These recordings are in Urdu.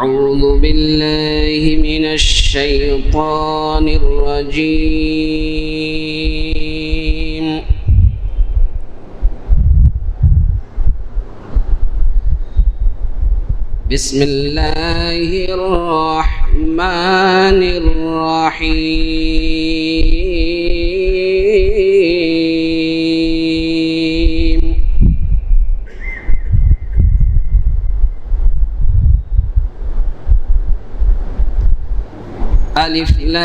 أعوذ بالله من الشيطان الرجيم. بسم الله الرحمن الرحيم. ألف لام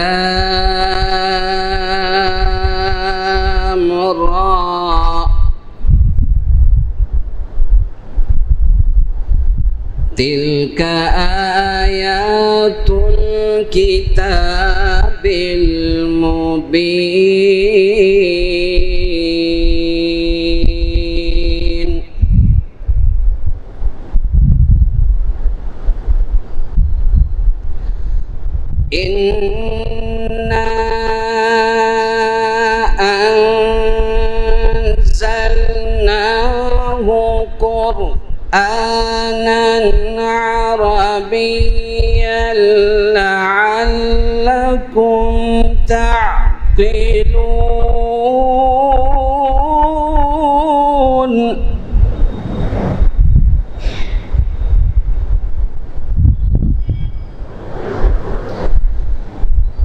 را تلك آيات الكتاب المبين. إنا أنزلناه قرآنا عربيا لعلكم تعقلون.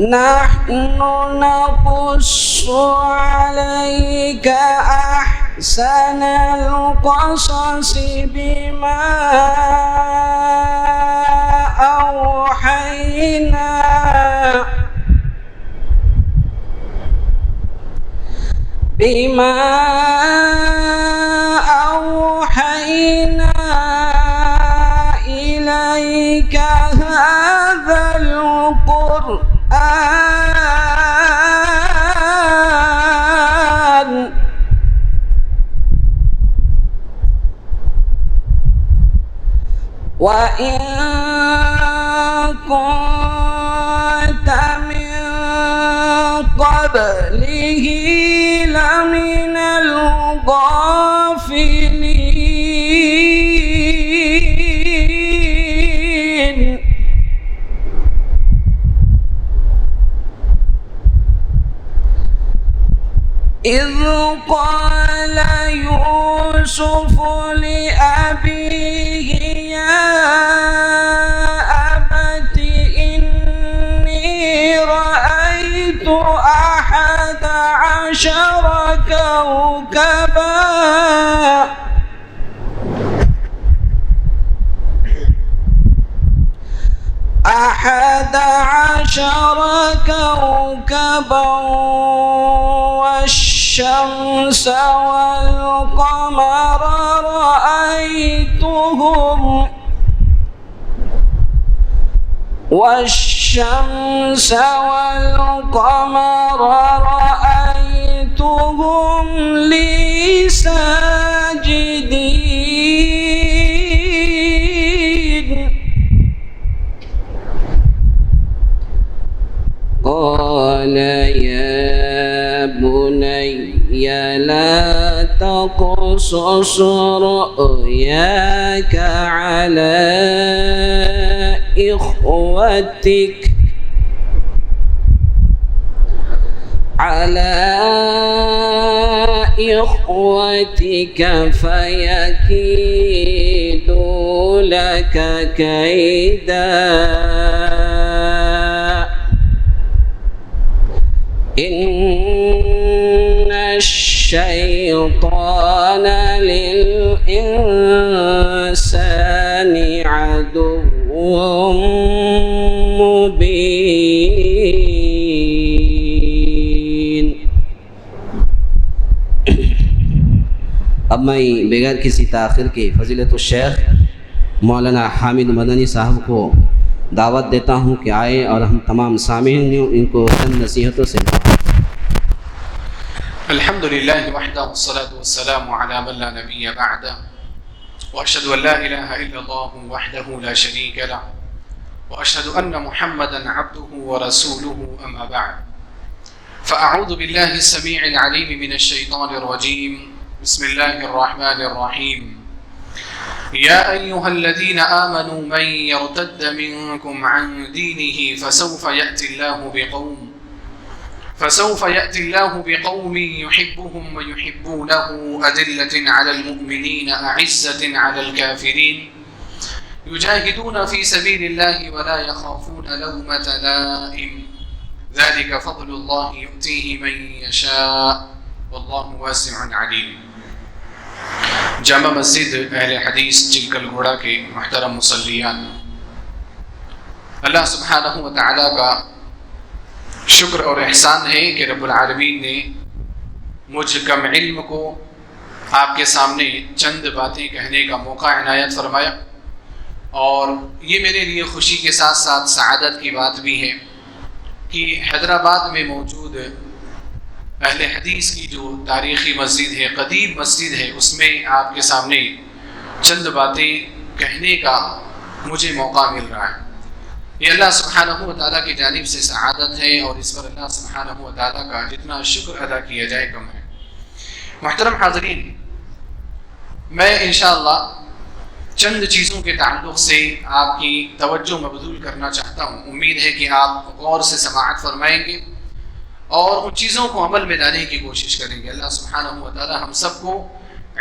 نحن نقص عليك أحسن القصص بما أوحينا إليك هذا القرآن وإن كنت من قبله لمن الغافلين. إذ قال يوسف لأبيه يا أبت إني رأيت 11 كوكبا والشمس والقمر رأيتهم لي ساجدين. قال يا بني لا تقصص رؤياك على إخوتك فيكيدوا لك كيدا إن الشيطان للإنسان عدو مبين. اب میں بغیر کسی تاخیر کے فضیلت الشیخ مولانا حامد مدنی صاحب کو دعوت دیتا ہوں کہ آئے اور ہم تمام سامعین ان کو چند نصیحتوں سے الحمد لله وحده والصلاة والسلام على من لا نبي بعده وأشهد أن لا إله إلا الله وحده لا شريك له وأشهد أن محمدا عبده ورسوله أما بعد فأعوذ بالله السميع العليم من الشيطان الرجيم بسم الله الرحمن الرحيم یا ایھا الذین آمنوا من یرتد منکم عن دینہ فسوف یأتی اللہ بقوم یحبهم ویحبونہ اذلۃ علی المؤمنین اعزۃ علی الکافرین یجاہدون فی سبیل اللہ ولا یخافون لومۃ لائم ذلک فضل اللہ یؤتیہ من یشاء واللہ واسع علیم۔ جامع مسجد اہل حدیث چلکل گوڑا کے محترم مصلیان، اللہ سبحانہ و تعالیٰ کا شکر اور احسان ہے کہ رب العالمین نے مجھ کم علم کو آپ کے سامنے چند باتیں کہنے کا موقع عنایت فرمایا، اور یہ میرے لیے خوشی کے ساتھ ساتھ سعادت کی بات بھی ہے کہ حیدرآباد میں موجود اہل حدیث کی جو تاریخی مسجد ہے، قدیم مسجد ہے، اس میں آپ کے سامنے چند باتیں کہنے کا مجھے موقع مل رہا ہے۔ یہ اللہ سبحانہ و تعالیٰ کی جانب سے سعادت ہے، اور اس پر اللہ سبحانہ و تعالیٰ کا جتنا شکر ادا کیا جائے کم ہے۔ محترم حاضرین، میں انشاءاللہ چند چیزوں کے تعلق سے آپ کی توجہ مبذول کرنا چاہتا ہوں۔ امید ہے کہ آپ غور سے سماعت فرمائیں گے اور ان چیزوں کو عمل میں لانے کی کوشش کریں گے۔ اللہ سبحانہ و تعالی ہم سب کو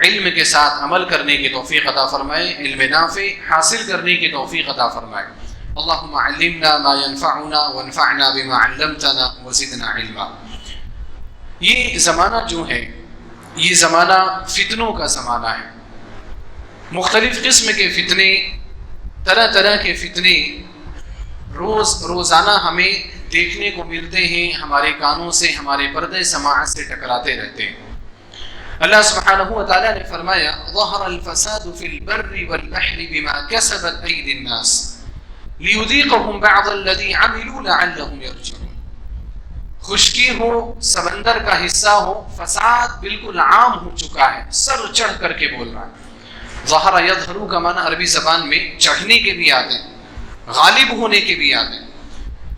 علم کے ساتھ عمل کرنے کی توفیق عطا فرمائے، علم نافع حاصل کرنے کی توفیق عطا فرمائے۔ اللہم علمنا ما ينفعنا وانفعنا بما علمتنا وزدنا علما۔ یہ زمانہ جو ہے، یہ زمانہ فتنوں کا زمانہ ہے۔ مختلف قسم کے فتنے، طرح طرح کے فتنے روزانہ ہمیں دیکھنے کو ملتے ہیں، ہمارے کانوں سے، ہمارے پردے سماعت سے ٹکراتے رہتے ہیں۔ اللہ سبحانہ و تعالیٰ نے فرمایا ظہر الفساد فی البر والبحر بما کسبت ایدی الناس لیذیقہم بعض الذی عملوا لعلہم یرجعون۔ خشکی ہو، سمندر کا حصہ ہو، فساد بالکل عام ہو چکا ہے، سر چڑھ کر کے بول رہا ہے۔ ظہر یظہر کا معنی عربی زبان میں چڑھنے کے بھی آتے ہیں، غالب ہونے کے بھی آتے ہیں۔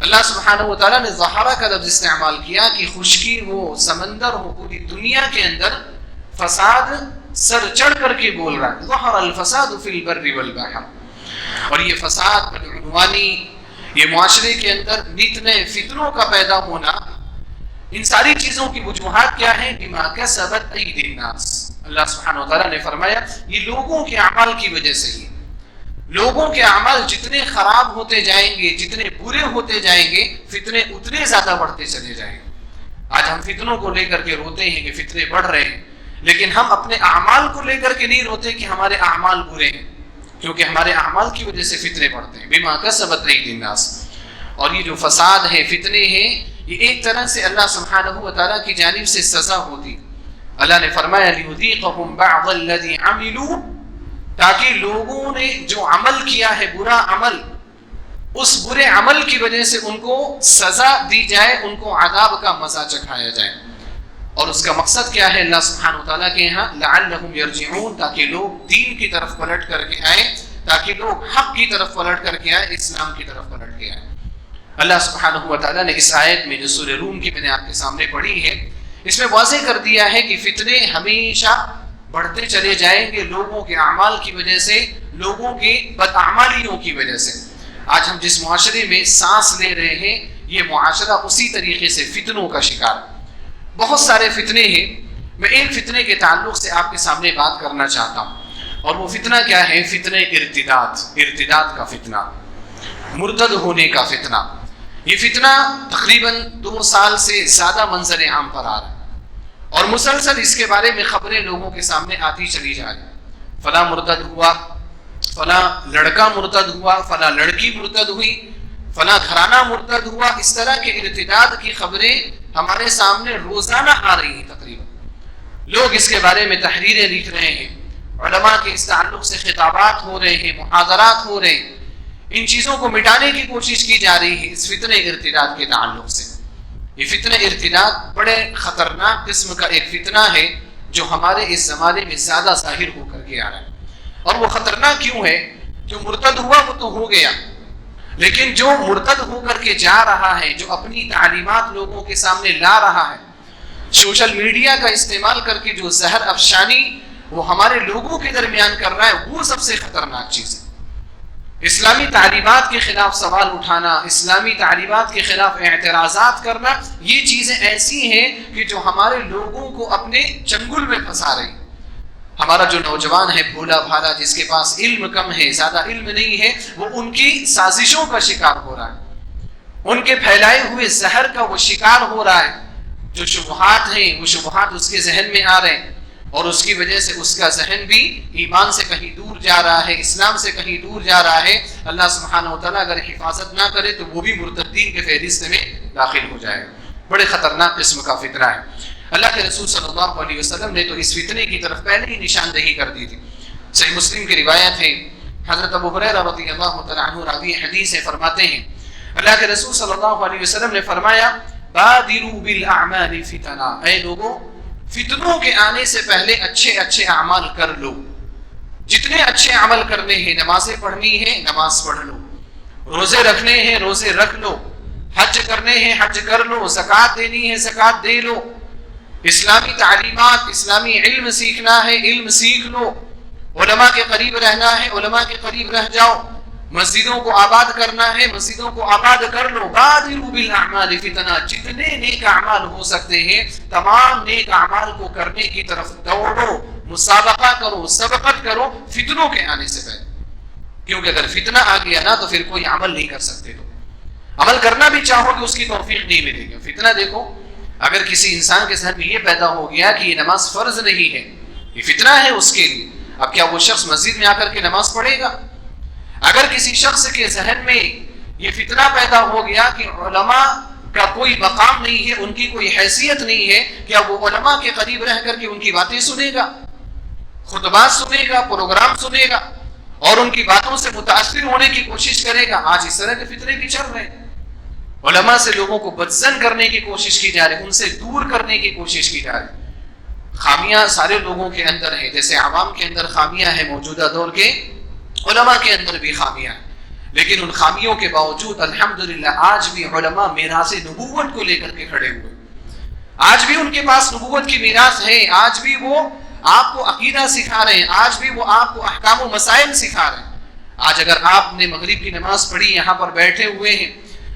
اللہ سبحانہ و تعالیٰ نے ظہرہ کا لفظ استعمال کیا کہ خشکی ہو، سمندر ہو، پوری دنیا کے اندر فساد سر چڑھ کر کے بول رہا ہے۔ ظہر الفساد فی البر والبحر۔ اور یہ فساد، بدعنوانی، یہ معاشرے کے اندر نت نئے فتنوں کا پیدا ہونا، ان ساری چیزوں کی وجوہات کیا ہیں؟ بما کسبت ایدی الناس۔ اللہ سبحانہ و تعالیٰ نے فرمایا یہ لوگوں کے اعمال کی وجہ سے ہی۔ لوگوں کے اعمال جتنے خراب ہوتے جائیں گے، جتنے برے ہوتے جائیں گے، فتنے اتنے زیادہ بڑھتے چلے جائیں گے۔ آج ہم فتنوں کو لے کر کے روتے ہیں کہ فتنے بڑھ رہے ہیں، لیکن ہم اپنے اعمال کو لے کر کے نہیں روتے کہ ہمارے اعمال برے ہیں، کیونکہ ہمارے اعمال کی وجہ سے فتنے بڑھتے ہیں۔ بما کسبت ایدی الناس۔ اور یہ جو فساد ہے، فتنے ہیں، یہ ایک طرح سے اللہ سبحانہ و تعالیٰ کی جانب سے سزا ہوتی۔ اللہ نے فرمایا لیذیقہم بعض الذی عملوا، تاکہ لوگوں نے جو عمل کیا ہے، برا عمل، اس برے عمل کی وجہ سے ان کو سزا دی جائے، ان کو عذاب کا مزہ چکھایا جائے۔ اور اس کا مقصد کیا ہے اللہ سبحانہ وتعالیٰ کے یہاں؟ لعلہم یرجعون، تاکہ لوگ دین کی طرف پلٹ کر کے آئیں، تاکہ لوگ حق کی طرف پلٹ کر کے آئیں، اسلام کی طرف پلٹ کے آئیں۔ اللہ سبحانہ وتعالیٰ نے اس آیت میں جو سورہ روم کی میں نے آپ کے سامنے پڑھی ہے، اس میں واضح کر دیا ہے کہ فتنے ہمیشہ بڑھتے چلے جائیں گے لوگوں کے اعمال کی وجہ سے، لوگوں کی بدعمالیوں کی وجہ سے۔ آج ہم جس معاشرے میں سانس لے رہے ہیں، یہ معاشرہ اسی طریقے سے فتنوں کا شکار ہے۔ بہت سارے فتنے ہیں، میں ایک فتنے کے تعلق سے آپ کے سامنے بات کرنا چاہتا ہوں، اور وہ فتنہ کیا ہے؟ فتنہ ارتداد کا فتنہ، مرتد ہونے کا فتنہ۔ یہ فتنہ تقریباً 2 سال سے زیادہ منظر عام پر آ رہا ہے، اور مسلسل اس کے بارے میں خبریں لوگوں کے سامنے آتی چلی جا رہی۔ فلاں مرتد ہوا، فلاں لڑکا مرتد ہوا، فلاں لڑکی مرتد ہوئی، فلاں گھرانہ مرتد ہوا۔ اس طرح کے ارتداد کی خبریں ہمارے سامنے روزانہ آ رہی ہیں۔ تقریباً لوگ اس کے بارے میں تحریریں لکھ رہے ہیں، علماء کے اس تعلق سے خطابات ہو رہے ہیں، محاضرات ہو رہے ہیں۔ ان چیزوں کو مٹانے کی کوشش کی جا رہی ہے اس فتنہ ارتداد کے تعلق سے۔ یہ فتنہ ارتداد بڑے خطرناک قسم کا ایک فتنہ ہے جو ہمارے اس زمانے میں زیادہ ظاہر ہو کر کے آ رہا ہے۔ اور وہ خطرناک کیوں ہے؟ جو مرتد ہوا وہ تو ہو گیا، لیکن جو مرتد ہو کر کے جا رہا ہے، جو اپنی تعلیمات لوگوں کے سامنے لا رہا ہے، سوشل میڈیا کا استعمال کر کے جو زہر افشانی وہ ہمارے لوگوں کے درمیان کر رہا ہے، وہ سب سے خطرناک چیز ہے۔ اسلامی تعلیمات کے خلاف سوال اٹھانا، اسلامی تعلیمات کے خلاف اعتراضات کرنا، یہ چیزیں ایسی ہیں کہ جو ہمارے لوگوں کو اپنے چنگل میں پھنسا رہی۔ ہمارا جو نوجوان ہے بھولا بھالا، جس کے پاس علم کم ہے، زیادہ علم نہیں ہے، وہ ان کی سازشوں کا شکار ہو رہا ہے، ان کے پھیلائے ہوئے زہر کا وہ شکار ہو رہا ہے۔ جو شبہات ہیں وہ شبہات اس کے ذہن میں آ رہے ہیں، اور اس کی وجہ سے اس کا ذہن بھی ایمان سے کہیں دور جا رہا ہے، اسلام سے کہیں دور جا رہا ہے۔ اللہ سبحانہ وتعالیٰ اگر حفاظت نہ کرے تو وہ بھی مرتدین کے فہرست میں داخل ہو جائے گا۔ بڑے خطرناک قسم کا فتنہ ہے۔ اللہ کے رسول صلی اللہ علیہ وسلم نے تو اس فتنے کی طرف پہلے ہی نشاندہی کر دی تھی۔ صحیح مسلم کی روایت ہے، حضرت ابو ہریرہ رضی اللہ تعالیٰ عنہ راوی حدیث فرماتے ہیں، اللہ کے رسول صلی اللہ علیہ وسلم نے فرمایا، بادروا بالاعمال فتنا، اے لوگوں فتنوں کے آنے سے پہلے اچھے اچھے اعمال کر لو۔ جتنے اچھے عمل کرنے ہیں، نمازیں پڑھنی ہے نماز پڑھ لو، روزے رکھنے ہیں روزے رکھ لو، حج کرنے ہیں حج کر لو، زکوٰۃ دینی ہے زکوٰۃ دے لو، اسلامی تعلیمات اسلامی علم سیکھنا ہے علم سیکھ لو، علماء کے قریب رہنا ہے علماء کے قریب رہ جاؤ، مسجدوں کو آباد کرنا ہے مسجدوں کو آباد کر لو۔ بادروا بالاعمال فتنہ، جتنے نیک اعمال ہو سکتے ہیں تمام نیک اعمال کو کرنے کی طرف دوڑو، مسابقہ کرو، سبقت کرو فتنوں کے آنے سے پہلے، کیونکہ اگر فتنہ آ گیا نا تو پھر کوئی عمل نہیں کر سکتے، تو عمل کرنا بھی چاہو کہ اس کی توفیق نہیں ملے گی۔ فتنہ دیکھو، اگر کسی انسان کے ذہن میں یہ پیدا ہو گیا کہ یہ نماز فرض نہیں ہے، یہ فتنہ ہے اس کے لیے، اب کیا وہ شخص مسجد میں آ کر کے نماز پڑھے گا؟ اگر کسی شخص کے ذہن میں یہ فتنہ پیدا ہو گیا کہ علماء کا کوئی مقام نہیں ہے، ان کی کوئی حیثیت نہیں ہے، کیا وہ علماء کے قریب رہ کر کے ان کی باتیں سنے گا، خطبات سنے گا، پروگرام سنے گا اور ان کی باتوں سے متاثر ہونے کی کوشش کرے گا؟ آج اس طرح کے فتنے بھی چل رہے ہیں، علماء سے لوگوں کو بدزن کرنے کی کوشش کی جا رہی ہے، ان سے دور کرنے کی کوشش کی جا رہی ہے۔ خامیاں سارے لوگوں کے اندر ہیں، جیسے عوام کے اندر خامیاں ہیں، موجودہ دور کے علماء کے اندر بھی خامیاں ہیں، لیکن ان خامیوں کے باوجود الحمدللہ آج بھی علماء میراث نبوت کو لے کر کے کھڑے ہوئے، آج بھی ان کے پاس نبوت کی میراث ہے، آج بھی وہ آپ کو عقیدہ سکھا رہے ہیں، آج بھی وہ آپ کو احکام و مسائل سکھا رہے ہیں۔ آج اگر آپ نے مغرب کی نماز پڑھی، یہاں پر بیٹھے ہوئے ہیں،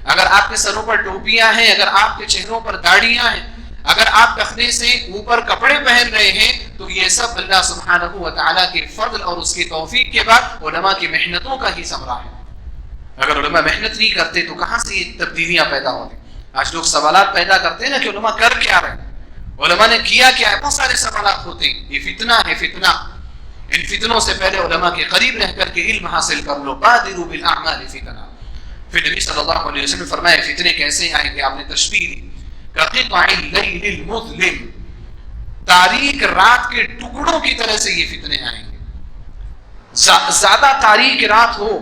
اگر آپ کے سروں پر ٹوپیاں ہیں، اگر آپ کے چہروں پر داڑیاں ہیں، اگر آپ ٹخنے سے اوپر کپڑے پہن رہے ہیں، تو یہ سب اللہ سبحانہ و تعالیٰ کے فضل اور اس کی توفیق کے بعد علماء کی محنتوں کا ہی ثمرہ ہے۔ اگر علماء محنت نہیں کرتے تو کہاں سے یہ تبدیلیاں پیدا ہوتی؟ آج لوگ سوالات پیدا کرتے ہیں نا کہ علماء کر کیا رہے ہیں، علماء نے کیا کیا ہے، بہت سارے سوالات ہوتے ہیں۔ یہ فتنہ ہے فتنہ، ان فتنوں سے پہلے علماء کے قریب رہ کر کے علم حاصل کر لو۔ بادروا بالاعمال فتنہ۔ پھر نبی صلی اللہ علیہ وسلم نے فرمایا فتنے کیسے آئیں گے، آپ نے تشبیہ دی، کقطع اللیل المظلم، تاریک رات کے ٹکڑوں کی طرح سے یہ فتنے آئیں گے۔ زیادہ تاریک رات ہو،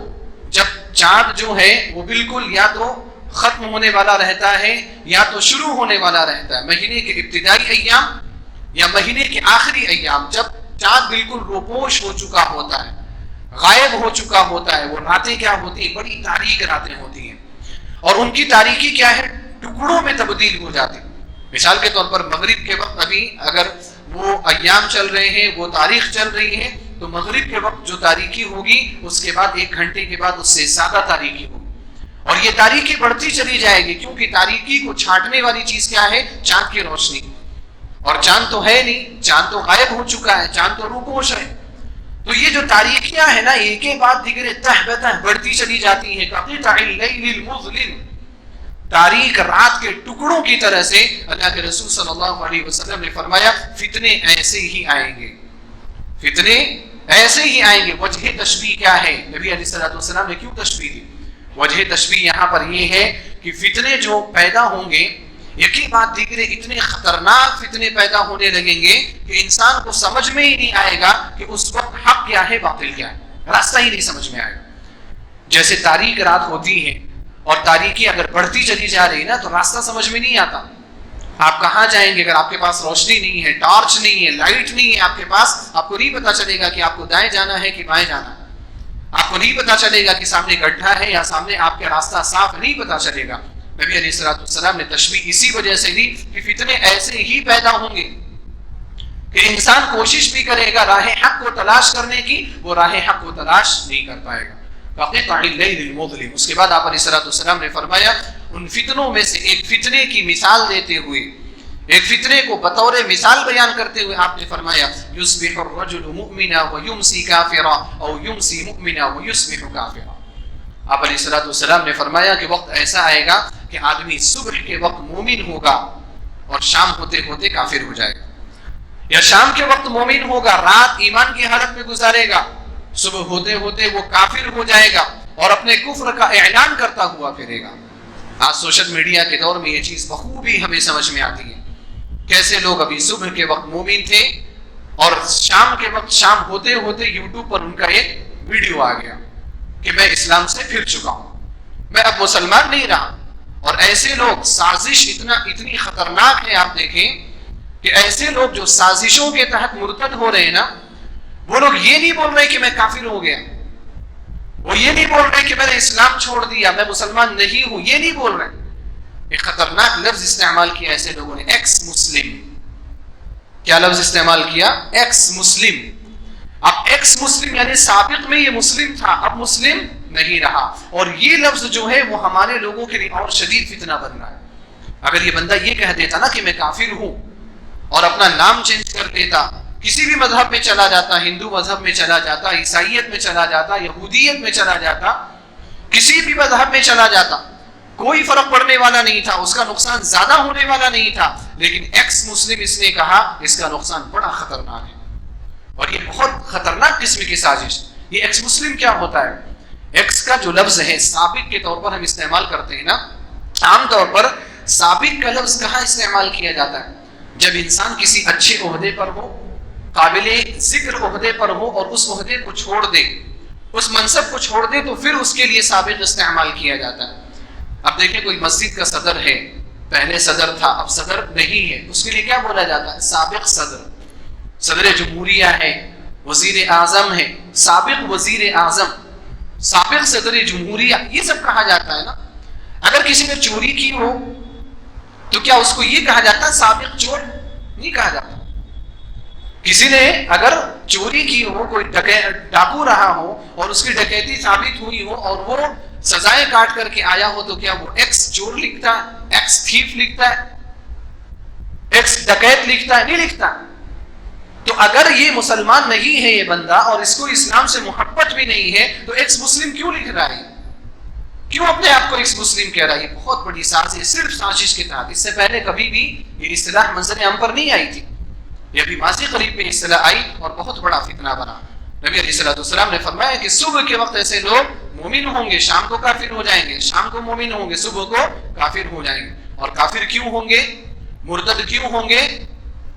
جب چاند جو ہے وہ بالکل یا تو ختم ہونے والا رہتا ہے یا تو شروع ہونے والا رہتا ہے، مہینے کے ابتدائی ایام یا مہینے کے آخری ایام، جب چاند بالکل روپوش ہو چکا ہوتا ہے، غائب ہو چکا ہوتا ہے، وہ راتیں کیا ہوتی ہیں؟ بڑی تاریک راتیں ہوتی ہیں، اور ان کی تاریکی کیا ہے؟ ٹکڑوں میں تبدیل ہو جاتی۔ مثال کے طور پر مغرب کے وقت ابھی اگر وہ ایام چل رہے ہیں، وہ تاریخ چل رہی ہے، تو مغرب کے وقت جو تاریکی ہوگی اس کے بعد 1 گھنٹے کے بعد اس سے زیادہ تاریکی ہوگی، اور یہ تاریکی بڑھتی چلی جائے گی، کیونکہ تاریکی کو چھانٹنے والی چیز کیا ہے؟ چاند کی روشنی، اور چاند تو ہے نہیں، چاند تو غائب ہو چکا ہے، چاند تو روپوش ہے۔ تو یہ جو تاریکیاں ہیں نا، ایک کے بعد دیگر تہ بتہ بڑھتی چلی جاتی ہیں، کقطع اللیل المظلم، تاریک رات کے ٹکڑوں کی طرح سے۔ اللہ کے رسول صلی اللہ علیہ وسلم نے فرمایا فتنے ایسے ہی آئیں گے، فتنے ایسے ہی آئیں گے۔ وجہ تشبیہ کیا ہے؟ نبی علیہ الصلوۃ والسلام نے کیوں تشبیہ دی؟ وجہ تشبیہ یہاں پر یہ ہے کہ فتنے جو پیدا ہوں گے، یکی بات دیگر اتنے خطرناک فتنے پیدا ہونے لگیں گے کہ انسان کو سمجھ میں ہی نہیں آئے گا کہ اس وقت حق کیا ہے باطل کیا ہے، راستہ ہی نہیں سمجھ میں آئے گا۔ جیسے تاریک رات ہوتی ہے اور تاریکی اگر بڑھتی چلی جا رہی ہے نا، تو راستہ سمجھ میں نہیں آتا، آپ کہاں جائیں گے؟ اگر آپ کے پاس روشنی نہیں ہے، ٹارچ نہیں ہے، لائٹ نہیں ہے آپ کے پاس، آپ کو نہیں پتا چلے گا کہ آپ کو دائیں جانا ہے کہ بائیں جانا ہے، آپ کو نہیں پتا چلے گا کہ سامنے گڈھا ہے یا سامنے آپ کا راستہ صاف نہیں پتا چلے گا۔ نبی علیہ السلام نے تشبیہ اسی وجہ سے دی کہ فتنے ایسے ہی پیدا ہوں گے کہ انسان کوشش بھی کرے گا راہ حق کو تلاش کرنے کی، وہ راہ حق کو تلاش نہیں کر پائے گا۔ فقطع اللیل المظلم، اس کے بعد آپ علیہ السلام نے فرمایا ان فتنوں میں سے ایک فتنے کی مثال دیتے ہوئے، ایک فتنے کو بطور مثال بیان کرتے ہوئے آپ نے فرمایا یصبح الرجل مؤمنا ویمسی کافرا او یمسی مؤمنا ویصبح کافرا۔ آپ علیہ السلام نے فرمایا کہ وقت ایسا آئے گا کہ آدمی صبح کے وقت مومن ہوگا اور شام ہوتے ہوتے کافر ہو جائے گا، یا شام کے وقت مومن ہوگا، رات ایمان کی حالت میں گزارے گا، صبح ہوتے ہوتے وہ کافر ہو جائے گا اور اپنے کفر کا اعلان کرتا ہوا پھرے گا۔ آج سوشل میڈیا کے دور میں یہ چیز بخوبی ہمیں سمجھ میں آتی ہے، کیسے لوگ ابھی صبح کے وقت مومن تھے اور شام کے وقت شام ہوتے ہوتے یوٹیوب پر ان کا ایک ویڈیو آ گیا کہ میں اسلام سے پھر چکا ہوں، میں اب مسلمان نہیں رہا۔ اور ایسے لوگ، سازش اتنی خطرناک ہے، آپ دیکھیں کہ ایسے لوگ جو سازشوں کے تحت مرتد ہو رہے ہیں نا، وہ لوگ یہ نہیں بول رہے کہ میں کافر ہو گیا، وہ یہ نہیں بول رہے کہ میں نے اسلام چھوڑ دیا، میں مسلمان نہیں ہوں، یہ نہیں بول رہے۔ ایک خطرناک لفظ استعمال کیا ایسے لوگوں نے، ایکس مسلم۔ کیا لفظ استعمال کیا؟ ایکس مسلم۔ اب ایکس مسلم یعنی سابق میں یہ مسلم تھا، اب مسلم نہیں رہا، اور یہ لفظ جو ہے وہ ہمارے لوگوں کے لیے اور شدید فتنہ بن رہا ہے۔ اگر یہ بندہ یہ کہہ دیتا نا کہ میں کافر ہوں اور اپنا نام چینج کر دیتا، کسی بھی مذہب میں چلا جاتا، ہندو مذہب میں چلا جاتا، عیسائیت میں چلا جاتا، یہودیت میں چلا جاتا، کسی بھی مذہب میں چلا جاتا، کوئی فرق پڑنے والا نہیں تھا، اس کا نقصان زیادہ ہونے والا نہیں تھا، لیکن ایکس مسلم اس نے کہا، اس کا نقصان بڑا خطرناک ہے، اور یہ بہت خطرناک قسم کی سازش۔ یہ ایکس مسلم کیا ہوتا ہے؟ ایکس کا جو لفظ ہے سابق کے طور پر ہم استعمال کرتے ہیں نا، عام طور پر سابق کا لفظ کہاں استعمال کیا جاتا ہے؟ جب انسان کسی اچھے عہدے پر ہو، قابل ذکر عہدے پر ہو اور اس عہدے کو چھوڑ دے، اس منصب کو چھوڑ دے، تو پھر اس کے لیے سابق استعمال کیا جاتا ہے۔ اب دیکھیں کوئی مسجد کا صدر ہے، پہلے صدر تھا اب صدر نہیں ہے، اس کے لیے کیا بولا جاتا ہے؟ سابق صدر۔ صدر جمہوریہ ہے، وزیر اعظم ہے، سابق وزیر اعظم، سابق صدر جمہوریہ، یہ سب کہا جاتا ہے نا۔ اگر کسی نے چوری کی ہو تو کیا اس کو یہ کہا جاتا ہے سابق چور؟ نہیں کہا جاتا۔ کسی نے اگر چوری کی ہو، کوئی ڈاکو رہا ہو اور اس کی ڈکیتی ثابت ہوئی ہو اور وہ سزائیں کاٹ کر کے آیا ہو، تو کیا وہ ایکس چور لکھتا ہے، ایکس تھیف لکھتا ہے، ایکس ڈکیت لکھتا ہے؟ نہیں لکھتا۔ تو اگر یہ مسلمان نہیں ہے یہ بندہ اور اس کو اسلام سے محبت بھی نہیں ہے، تو ایکس مسلم کیوں لکھ رہا ہے؟ کیوں اپنے آپ کو ایکس مسلم کہہ رہا ہے؟ یہ بہت بڑی سازش، صرف سازش کے تحت۔ اس سے پہلے کبھی بھی یہ اصطلاح منظر عام پر نہیں آئی تھی، یہ ابھی ماضی قریب میں اصطلاح آئی اور بہت بڑا فتنہ بنا۔ نبی علیہ السلام نے فرمایا کہ صبح کے وقت ایسے لوگ مومن ہوں گے، شام کو کافر ہو جائیں گے، شام کو مومن ہوں گے، صبح کو کافر ہو جائیں گے۔ اور کافر کیوں ہوں گے، مرتد کیوں ہوں گے؟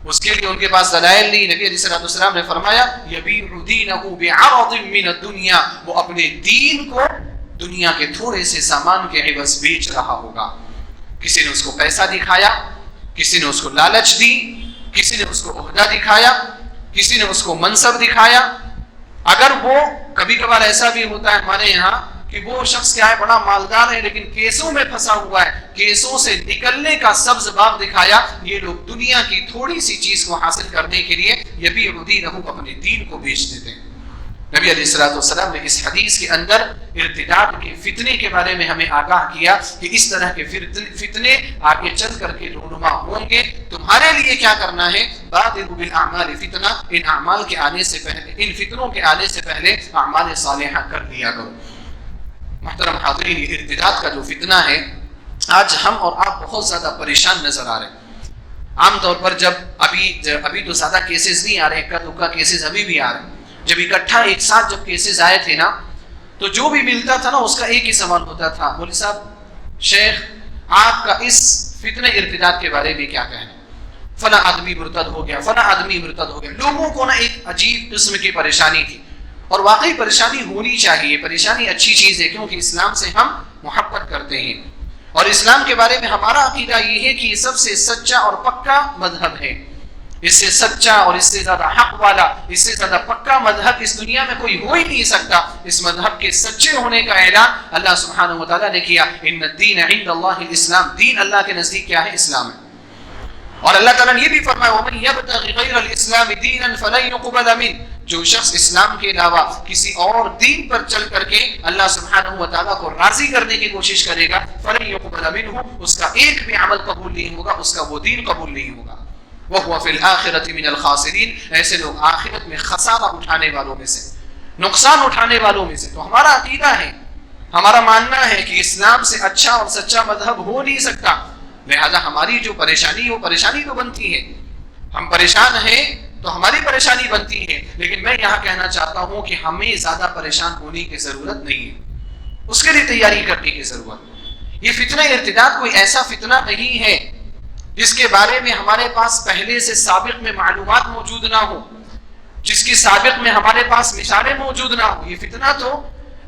اس کے لیے ان کے پاس دلائل نہیں۔ نبی علیہ السلام نے فرمایا یبیع دینہ بعرض من الدنیا، وہ اپنے دین کو دنیا کے تھوڑے سے سامان کے عوض بیچ رہا ہوگا۔ کسی نے اس کو پیسہ دکھایا، کسی نے اس کو لالچ دی، کسی نے اس کو عہدہ دکھایا، کسی نے اس کو منصب دکھایا۔ اگر وہ کبھی کبھار ایسا بھی ہوتا ہے ہمارے یہاں کہ وہ شخص کیا ہے، بڑا مالدار ہے لیکن کیسوں میں پھنسا ہوا ہے، کیسوں سے نکلنے کا سبز باغ دکھایا۔ یہ لوگ دنیا کی تھوڑی سی چیز کو حاصل کرنے کے لیے یبیع دینہ، اپنے دین کو بیچ دیتے ہیں۔ نبی علیہ السلام نے اس حدیث کے اندر ارتداد کے فتنے کے بارے میں ہمیں آگاہ کیا کہ اس طرح کے فتنے آگے چل کر کے رونما ہوں گے۔ تمہارے لیے کیا کرنا ہے؟ بادروا بالاعمال فتنہ، ان اعمال کے آنے سے پہلے، ان فتنوں کے آنے سے پہلے اعمال صالحہ کر لیا کرو۔ محترم حاضرین، یہ ارتداد کا جو فتنہ ہے، آج ہم اور آپ بہت زیادہ پریشان نظر آ رہے ہیں۔ عام طور پر جب ابھی تو زیادہ کیسز نہیں آ رہے، اکا دکا کیسز ابھی بھی آ رہے ہیں۔ جب اکٹھا ایک ساتھ جب کیسز آئے تھے نا، تو جو بھی ملتا تھا نا اس کا ایک ہی سوال ہوتا تھا، مولوی صاحب، شیخ، آپ کا اس فتنہ ارتداد کے بارے میں کیا کہنا ہے؟ فلاں آدمی مرتد ہو گیا، فلاں آدمی مرتد ہو گیا۔ لوگوں کو نا ایک عجیب قسم کی پریشانی تھی، اور واقعی پریشانی ہونی چاہیے، پریشانی اچھی چیز ہے، کیونکہ اسلام سے ہم محبت کرتے ہیں، اور اسلام کے بارے میں ہمارا عقیدہ یہ ہے کہ یہ سب سے سچا اور پکا مذہب ہے۔ اس سے سچا اور اس سے زیادہ حق والا، اس سے زیادہ پکا مذہب اس دنیا میں کوئی ہو ہی نہیں سکتا۔ اس مذہب کے سچے ہونے کا اعلان اللہ سبحانہ و تعالیٰ نے کیا، ان الدین عند اللہ الاسلام، دین اللہ کے نزدیک کیا ہے؟ اسلام ہے۔ اور اللہ تعالیٰ نے یہ بھی فرمایا وَمَن يَبْتَغِ غَيْرَ الْإِسْلَامِ دِينًا فَلَن يُقْبَلَ مِنْهُ، جو شخص اسلام کے علاوہ کسی اور دین پر چل کر کے اللہ سبحانہ و تعالیٰ کو راضی کرنے کی کوشش کرے گا فَلَن يُقْبَلَ مِنْهُ، اس کا ایک بھی عمل قبول نہیں ہوگا، اس کا وہ دین قبول نہیں ہوگا۔ وَهُوَ فِي الْآخِرَةِ مِنَ الْخَاسِرِينَ، ایسے لوگ آخرت میں خسارہ اٹھانے والوں میں سے، نقصان اٹھانے والوں میں سے۔ تو ہمارا عقیدہ ہے، ہمارا ماننا ہے کہ اسلام سے اچھا اور سچا مذہب ہو نہیں سکتا، لہذا ہماری جو پریشانی وہ پریشانی تو بنتی ہے، ہم پریشان ہیں تو ہماری پریشانی بنتی ہے، لیکن میں یہاں کہنا چاہتا ہوں کہ ہمیں زیادہ پریشان ہونے کی ضرورت نہیں ہے، اس کے لیے تیاری کرنے کی ضرورت۔ یہ فتنہ ارتداد کوئی ایسا فتنہ نہیں ہے جس کے بارے میں ہمارے پاس پہلے سے سابق میں معلومات موجود نہ ہو، جس کی سابق میں ہمارے پاس مثالیں موجود نہ ہو۔ یہ فتنہ تو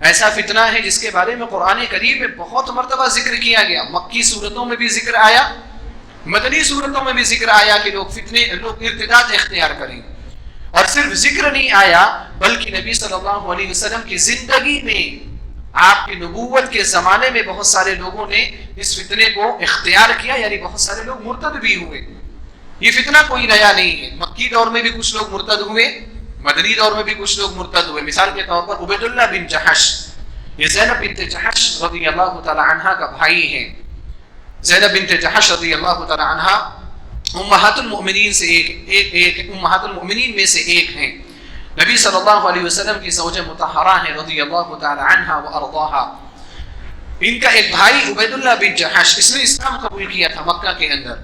ایسا فتنہ ہے جس کے بارے میں قرآن کریم میں بہت مرتبہ ذکر کیا گیا، مکی صورتوں میں بھی ذکر آیا، مدنی صورتوں میں بھی ذکر آیا کہ لوگ ارتداد اختیار کریں، اور صرف ذکر نہیں آیا بلکہ نبی صلی اللہ علیہ وسلم کی زندگی میں، آپ کی نبوت کے زمانے میں بہت سارے لوگوں نے اس فتنے کو اختیار کیا، یعنی بہت سارے لوگ مرتد بھی ہوئے۔ یہ فتنہ کوئی نیا نہیں ہے، مکی دور میں بھی کچھ لوگ مرتد ہوئے، مدنی دور میں بھی کچھ لوگ مرتد ہوئے۔ مثال کے طور پر عبید اللہ بن جحش، یہ زینب بنت جحش رضی اللہ تعالی عنہا کا بھائی ہیں۔ زینب بنت جحش رضی اللہ تعالی عنہا امہات المؤمنین سے ایک امہات المؤمنین میں سے ایک ہیں، نبی صلی اللہ علیہ وسلم کی زوجہ مطہرہ ہیں رضی اللہ تعالی عنہا وارضاہا۔ ان کا ایک بھائی عبید اللہ بن جحش، اس نے اسلام قبول کیا تھا مکہ کے اندر۔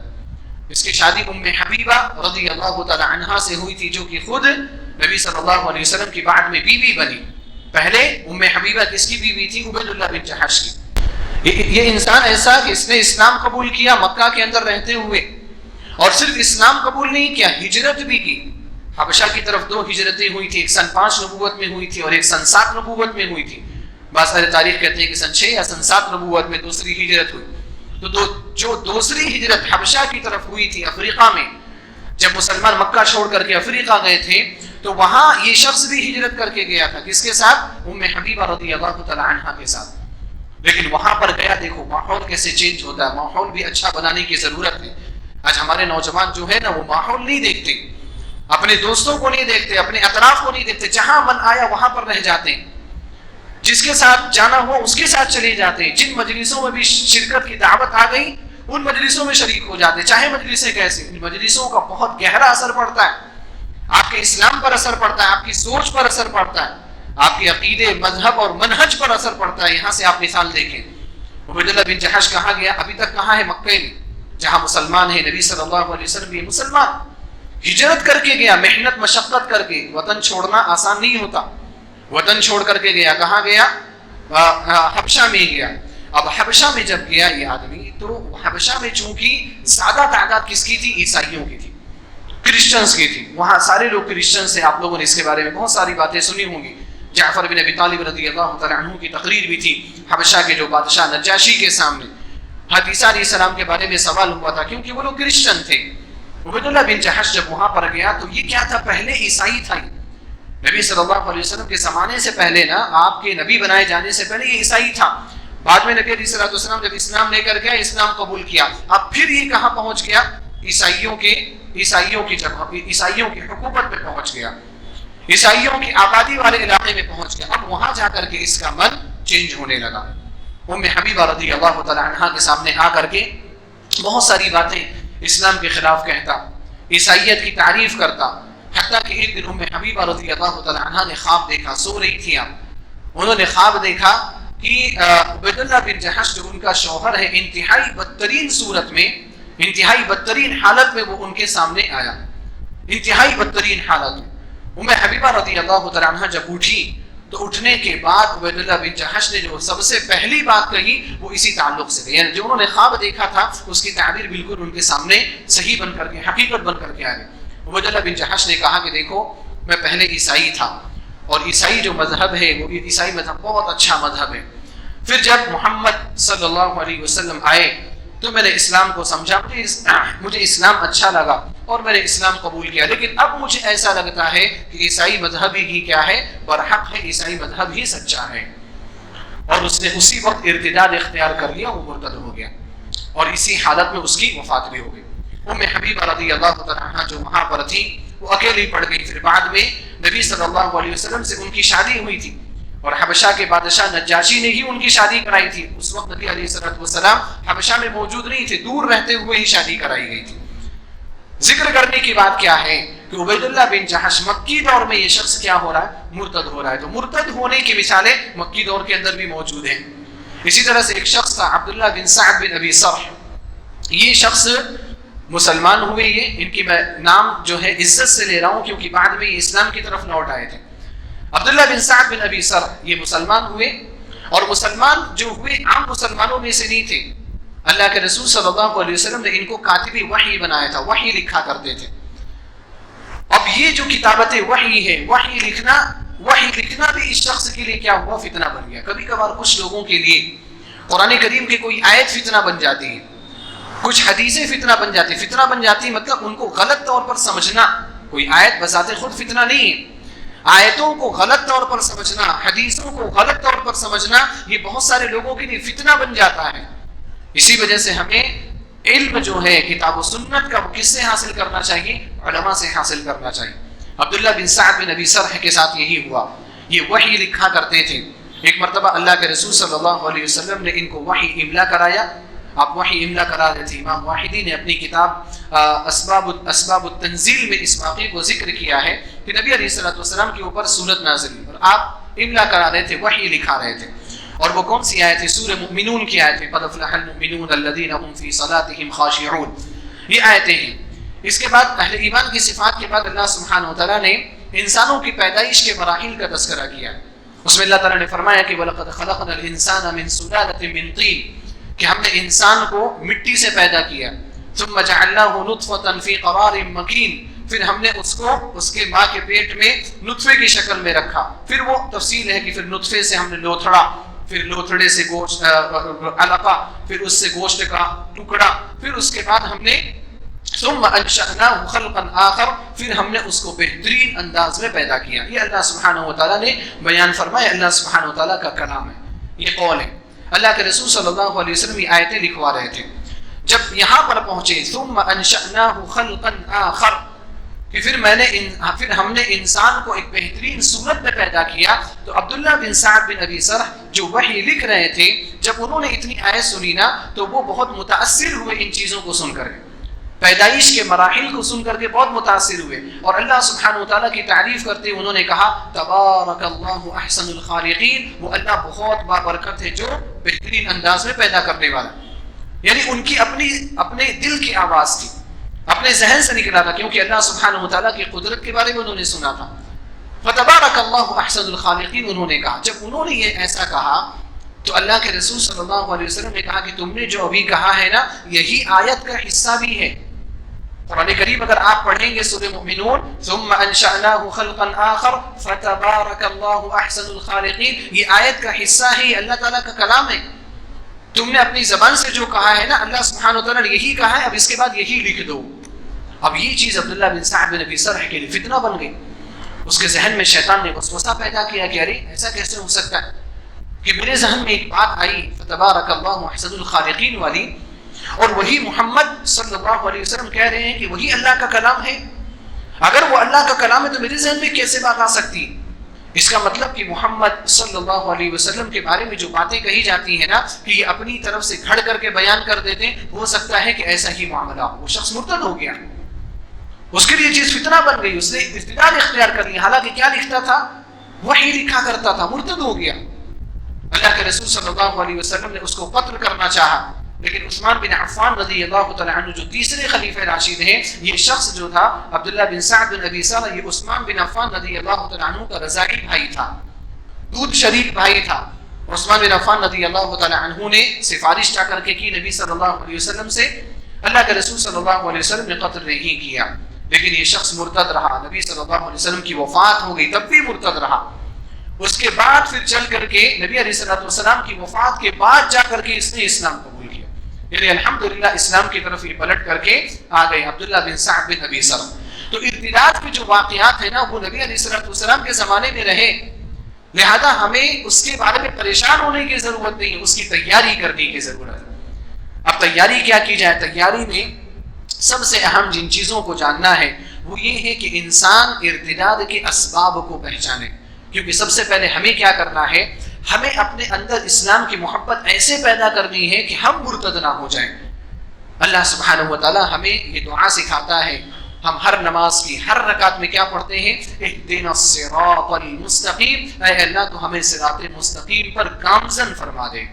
اس کی شادی ام حبیبہ رضی اللہ تعالی عنہا سے ہوئی تھی، جو کہ خود نبی صلی اللہ علیہ وسلم کی بعد میں بیوی بنی۔ پہلے ام حبیبہ کس کی بیوی تھی؟ عبید اللہ بن جحش کی۔ یہ انسان ایسا کہ اس نے اسلام قبول کیا مکہ کے اندر رہتے ہوئے، اور صرف اسلام قبول نہیں کیا، ہجرت بھی کی۔ حبشہ کی طرف 2 ہجرتیں ہوئی تھی، ایک سن 5 نبوت میں ہوئی تھی اور ایک سن 7 نبوت میں ہوئی تھی۔ بعض اہل تاریخ کہتے ہیں کہ سن 6 یا سن 7 نبوت میں دوسری ہجرت ہوئی۔ تو جو دوسری ہجرت حبشہ کی طرف ہوئی تھی افریقہ میں، جب مسلمان مکہ چھوڑ کر کے افریقہ گئے تھے تو وہاں یہ شخص بھی ہجرت کر کے گیا تھا، کس کے ساتھ؟ ام حبیبہ رضی اللہ تعالی عنہا کے ساتھ۔ لیکن وہاں پر گیا، دیکھو ماحول کیسے چینج ہوتا ہے، ماحول بھی اچھا بنانے کی ضرورت ہے۔ آج ہمارے نوجوان جو ہے نا، وہ ماحول نہیں دیکھتے، اپنے دوستوں کو نہیں دیکھتے، اپنے اطراف کو نہیں دیکھتے، جہاں من آیا وہاں پر رہ جاتے ہیں، جس کے ساتھ جانا ہو اس کے ساتھ چلے جاتے ہیں۔ جن مجلسوں میں بھی شرکت کی دعوت آ گئی ان مجلسوں میں شریک ہو جاتے ہیں، چاہے مجلسیں کیسے۔ ان مجلسوں کا بہت گہرا اثر پڑتا ہے، آپ کے اسلام پر اثر پڑتا ہے، آپ کی سوچ پر اثر پڑتا ہے، آپ کے عقیدے، مذہب اور منہج پر اثر پڑتا ہے۔ یہاں سے آپ مثال دیکھیں، عبید اللہ بن جحش کہاں گیا؟ ابھی تک کہاں ہے؟ مکہ میں، جہاں مسلمان ہیں۔ نبی صلی اللہ علیہ وسلم بھی مسلمان، ہجرت کر کے گیا، محنت مشقت کر کے۔ وطن چھوڑنا آسان نہیں ہوتا، وطن چھوڑ کر کے گیا۔ کہاں گیا؟ حبشہ میں گیا۔ اب حبشہ میں جب گیا یہ آدمی، تو حبشہ میں چونکہ زیادہ تعداد کس کی تھی؟ عیسائیوں کی تھی، کرسچنز کی تھی۔ وہاں سارے لوگ کرسچنز ہیں، آپ لوگوں نے اس کے بارے میں بہت ساری باتیں سنی ہوں گی۔ جعفر بن ابی طالب رضی اللہ تعالی عنہ کی تقریر بھی تھی حبشہ کے جو بادشاہ نجاشی کے سامنے۔ حضرت عیسیٰ علیہ السلام کے بارے میں سوال ہوا تھا، کیونکہ وہ لوگ کرسچن تھے۔ عبید اللہ بن جحش جب وہاں پر گیا تو یہ کیا تھا؟ پہلے عیسائی تھا۔ نبی صلی اللہ علیہ وسلم کے زمانے سے پہلے نا، آپ کے نبی بنائے جانے سے پہلے یہ عیسائی تھا۔ بعد میں نبی علیہ السلام جب اسلام لے کر گیا، اسلام قبول کیا، اب پھر یہ کہاں پہنچ گیا؟ عیسائیوں کی جگہ، عیسائیوں کی حکومت میں پہنچ گیا، عیسائیوں کی آبادی والے علاقے میں پہنچ گیا۔ اب وہاں جا کر کے اس کا من چینج ہونے لگا۔ ام حبیبہ رضی اللہ تعالی عنہا کے سامنے آ کر کے بہت ساری باتیں اسلام کے خلاف کہتا، عیسائیت کی تعریف کرتا، حتیٰ کہ ایک دن ام حبیبہ رضی اللہ تعالی عنہا نے خواب دیکھا، سو رہی تھی آپ، انہوں نے خواب دیکھا کہ عبید اللہ بن جحش جو ان کا شوہر ہے، انتہائی بدترین صورت میں، انتہائی بدترین حالت میں وہ ان کے سامنے آیا، انتہائی بدترین حالت میں۔ ام حبیبہ رضی اللہ تعالی عنہا جب اٹھی تو اٹھنے کے بعد عبید اللہ بن جحش نے جو سب سے پہلی بات کہی وہ اسی تعلق سے، یعنی جو انہوں نے خواب دیکھا تھا اس کی تعبیر بالکل ان کے سامنے صحیح بن کر کے، حقیقت بن کر کے آ گئی۔ عبید اللہ بن جحش نے کہا کہ دیکھو، میں پہلے عیسائی تھا، اور عیسائی جو مذہب ہے وہ عیسائی مذہب بہت اچھا مذہب ہے۔ پھر جب محمد صلی اللہ علیہ وسلم آئے تو میں نے اسلام کو سمجھا، مجھے اسلام اچھا لگا اور میں نے اسلام قبول کیا، لیکن اب مجھے ایسا لگتا ہے کہ عیسائی مذہب ہی کیا ہے؟ برحق ہے، عیسائی مذہب ہی سچا ہے۔ اور اس نے اسی وقت ارتداد اختیار کر لیا، وہ مرتد ہو گیا، اور اسی حالت میں اس کی وفات بھی ہو گئی۔ ام حبیبہ رضی اللہ تعالیٰ عنہ جو وہاں پر تھی وہ اکیلی پڑ گئی. پھر بعد میں نبی صلی اللہ علیہ وسلم سے ان کی شادی ہوئی تھی اور حبشہ کے بادشاہ نجاشی نے ہی ان کی شادی کرائی تھی. اس وقت نبی علیہ السلام حبشہ میں موجود نہیں تھے, دور رہتے ہوئے ہی شادی کرائی گئی تھی. ذکر کرنے کی بات کیا ہے کہ عبید اللہ بن جحش مکی دور میں یہ شخص کیا ہو رہا ہے, مرتد ہو رہا ہے. تو مرتد ہونے کی مثالیں مکی دور کے اندر بھی موجود ہیں. اسی طرح سے ایک شخص تھا عبداللہ بن سعد بن ابی سرح, یہ شخص مسلمان ہوئے. یہ ان کی میں نام جو ہے عزت سے لے رہا ہوں کیونکہ بعد میں یہ اسلام کی طرف لوٹ آئے تھے. عبداللہ بن سعد بن ابی سرح یہ مسلمان ہوئے, اور مسلمان جو ہوئے عام مسلمانوں میں سے نہیں تھے. اللہ کے رسول صلی اللہ علیہ وسلم نے ان کو کاتب وحی بنایا تھا, وحی لکھا کرتے تھے. اب یہ جو کتابت وحی ہے, وحی لکھنا بھی اس شخص کے لیے کیا ہوا, فتنہ بن گیا. کبھی کبھار کچھ لوگوں کے لیے قرآن کریم کی کوئی آیت فتنہ بن جاتی ہے, کچھ حدیثیں فتنہ بن جاتی. فتنہ بن جاتی مطلب ان کو غلط طور پر سمجھنا. کوئی آیت بذات خود فتنہ نہیں ہے, آیتوں کو غلط طور پر سمجھنا, حدیثوں کو غلط طور پر سمجھنا, یہ بہت سارے لوگوں کے لیے فتنہ بن جاتا ہے. اسی وجہ سے ہمیں علم جو ہے کتاب و سنت کا وہ کس سے حاصل کرنا چاہیے, علماء سے حاصل کرنا چاہیے. عبداللہ بن سعد بن ابی سرح کے ساتھ یہی ہوا. یہ وحی لکھا کرتے تھے. ایک مرتبہ اللہ کے رسول صلی اللہ علیہ وسلم نے ان کو وحی املا کرایا. آپ وحی املا کرا رہے تھے. امام واحدی نے اپنی کتاب اسباب التنزیل میں اس واقعے کو ذکر کیا ہے کہ نبی علیہ السلام کے اوپر سورت نازل ہوئی اور آپ املا کرا رہے تھے, وحی لکھا رہے تھے. اور وہ کون سی آیت ہے, سورہ مؤمنون کی آیت ہے, قد افلح المؤمنون الذین هم فی صلاتهم خاشعون. یہ آیتیں ہیں. اس کے بعد اہل ایمان کی صفات کے بعد اللہ سبحانہ وتعالیٰ نے انسانوں کی پیدائش کے مراحل کا تذکرہ کیا. اس میں اللہ تعالیٰ نے فرمایا کہ وَلَقَدْ خَلَقْنَا الْإِنسَانَ مِنْ سُلَالَةٍ مِنْ طِينٍ, کہ ہم نے انسان کو مٹی سے پیدا کیا. ثُمَّ جَعَلْنَاهُ نُطْفَةً فِي قَرَارٍ مَكِينٍ, پھر ہم نے اس کو اس کے ماں کے پیٹ میں نطفے کی شکل میں رکھا. پھر وہ تفصیل ہے کہ پھر نطفے سے ہم نے لوتھڑا, پھر لوتھڑے سے گوشت علقہ, پھر اس سے گوشت کا ٹکڑا, پھر اس کے بعد ہم نے ثم انشأناه خلقا آخر, پھر ہم نے اس کو بہترین انداز میں پیدا کیا. یہ اللہ سبحانہ وتعالیٰ نے بیان فرمایا. اللہ سبحانہ وتعالیٰ کا کلام ہے, یہ قول ہے. اللہ کے رسول صلی اللہ علیہ وسلم یہ آیتیں لکھوا رہے تھے. جب یہاں پر پہنچے ثم انشأناه خلقا آخر, کہ پھر ہم نے انسان کو ایک بہترین صورت میں پیدا کیا, تو عبداللہ بن سعد بن ابی سرح جو وحی لکھ رہے تھے, جب انہوں نے اتنی آیت سنی نا تو وہ بہت متاثر ہوئے ان چیزوں کو سن کر, پیدائش کے مراحل کو سن کر کے بہت متاثر ہوئے. اور اللہ سبحانہ وتعالیٰ کی تعریف کرتے انہوں نے کہا تبارک اللہ احسن الخالقین, وہ اللہ بہت بابرکت ہے جو بہترین انداز میں پیدا کرنے والا. یعنی ان کی اپنے دل کی آواز تھی, اپنے ذہن سے نکلا تھا, کیونکہ اللہ سبحانہ وتعالیٰ کی قدرت کے بارے میں انہوں نے سنا تھا. فتبارک اللہ احسن الخالقین انہوں نے کہا. جب انہوں نے یہ ایسا کہا تو اللہ کے رسول صلی اللہ علیہ وسلم نے کہا کہ تم نے جو ابھی کہا ہے نا, یہی آیت کا حصہ بھی ہے. قرآن کریم اگر آپ پڑھیں گے سورہ مومنون, ثم انشأناه خلقا آخر فتبارک اللہ احسن الخالقین, یہ آیت کا حصہ ہے, اللہ تعالیٰ کا کلام ہے. تم نے اپنی زبان سے جو کہا ہے نا, اللہ سبحانہ وتعالیٰ نے یہی کہا ہے, اب اس کے بعد یہی لکھ دو. اب یہ چیز عبداللہ بن سعد بن ابی سرح کے لیے فتنہ بن گئی. اس کے ذہن میں شیطان نے وسوسہ پیدا کیا کہ ارے ایسا کیسے ہو سکتا ہے, کہ میرے ذہن میں ایک بات آئی فتبارک اللہ احسن الخالقین والی, اور وہی محمد صلی اللہ علیہ وسلم کہہ رہے ہیں کہ وہی اللہ کا کلام ہے. اگر وہ اللہ کا کلام ہے تو میرے ذہن میں کیسے بات آ سکتی؟ اس کا مطلب کہ محمد صلی اللہ علیہ وسلم کے بارے میں جو باتیں کہی جاتی ہیں نا, کہ یہ اپنی طرف سے گھڑ کر کے بیان کر دیتے ہیں, ہو سکتا ہے کہ ایسا ہی معاملہ ہو. وہ شخص مرتد ہو گیا, اس کے لیے چیز فتنہ بن گئی, اس نے ارتداد اختیار کر لی. حالانکہ کیا لکھتا تھا, وحی لکھا کرتا تھا, مرتد ہو گیا. اللہ کے رسول صلی اللہ علیہ وسلم نے اس کو قتل کرنا چاہا, لیکن عثمان بن عفان رضی اللہ تعالیٰ عنہ جو تیسرے خلیفہ راشد ہیں, یہ شخص جو تھا عبداللہ بن سعد بن ابی سرح, یہ عثمان بن عفان رضی اللہ تعالیٰ عنہ کا رضاعی بھائی تھا, دودھ شریک بھائی تھا. عثمان بن عفان رضی اللہ تعالیٰ عنہ نے سفارش جا کر کے کی نبی صلی اللہ علیہ وسلم سے. اللہ کے رسول صلی اللہ علیہ وسلم نے قتل نہیں کیا, لیکن یہ شخص مرتد رہا. نبی صلی اللہ علیہ وسلم کی وفات ہو گئی تب بھی مرتد رہا. اس کے بعد پھر چل کر کے نبی علیہ السلام کی وفات کے بعد جا کر کے اس نے اسلام قبول کیا. یعنی الحمدللہ اسلام کی طرف یہ پلٹ کر کے آ گئے عبداللہ بن سعد بن ابی سرح. تو ارتداد کے جو واقعات ہیں نا, وہ نبی علیہ السلام کے زمانے میں رہے, لہذا ہمیں اس کے بارے میں پریشان ہونے کی ضرورت نہیں ہے, اس کی تیاری کرنے کی ضرورت ہے. اب تیاری کیا کی جائے؟ تیاری میں سب سے اہم جن چیزوں کو جاننا ہے وہ یہ ہے کہ انسان ارتداد کے اسباب کو پہچانے. کیونکہ سب سے پہلے ہمیں کیا کرنا ہے, ہمیں اپنے اندر اسلام کی محبت ایسے پیدا کرنی ہے کہ ہم مرتد نہ ہو جائیں. اللہ سبحانہ و تعالی ہمیں یہ دعا سکھاتا ہے. ہم ہر نماز کی ہر رکعت میں کیا پڑھتے ہیں, اہدنا الصراط المستقیم, اے اللہ تو ہمیں صراط مستقیم پر گامزن فرما دے,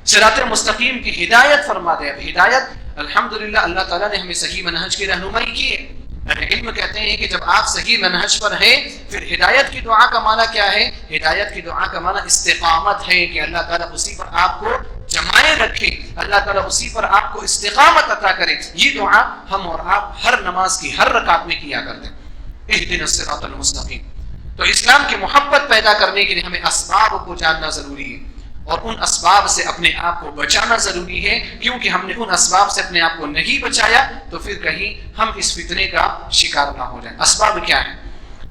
صراط مستقیم کی ہدایت فرما دے. اب ہدایت الحمدللہ اللہ تعالیٰ نے ہمیں صحیح منہج کی رہنمائی کی ہے. علم کہتے ہیں کہ جب آپ صحیح منہج پر ہیں پھر ہدایت کی دعا کا معنی کیا ہے؟ ہدایت کی دعا کا معنی استقامت ہے کہ اللہ تعالیٰ اسی پر آپ کو جمائے رکھے, اللہ تعالیٰ اسی پر آپ کو استقامت عطا کرے. یہ دعا ہم اور آپ ہر نماز کی ہر رکعت میں کیا کرتے ہیں, اہدنا الصراط المستقیم. تو اسلام کی محبت پیدا کرنے کے لیے ہمیں اسباب کو جاننا ضروری ہے اور ان اسباب سے اپنے آپ کو بچانا ضروری ہے, کیونکہ ہم نے ان اسباب سے اپنے آپ کو نہیں بچایا تو پھر کہیں ہم اس فتنے کا شکار نہ ہو جائیں. اسباب کیا ہیں؟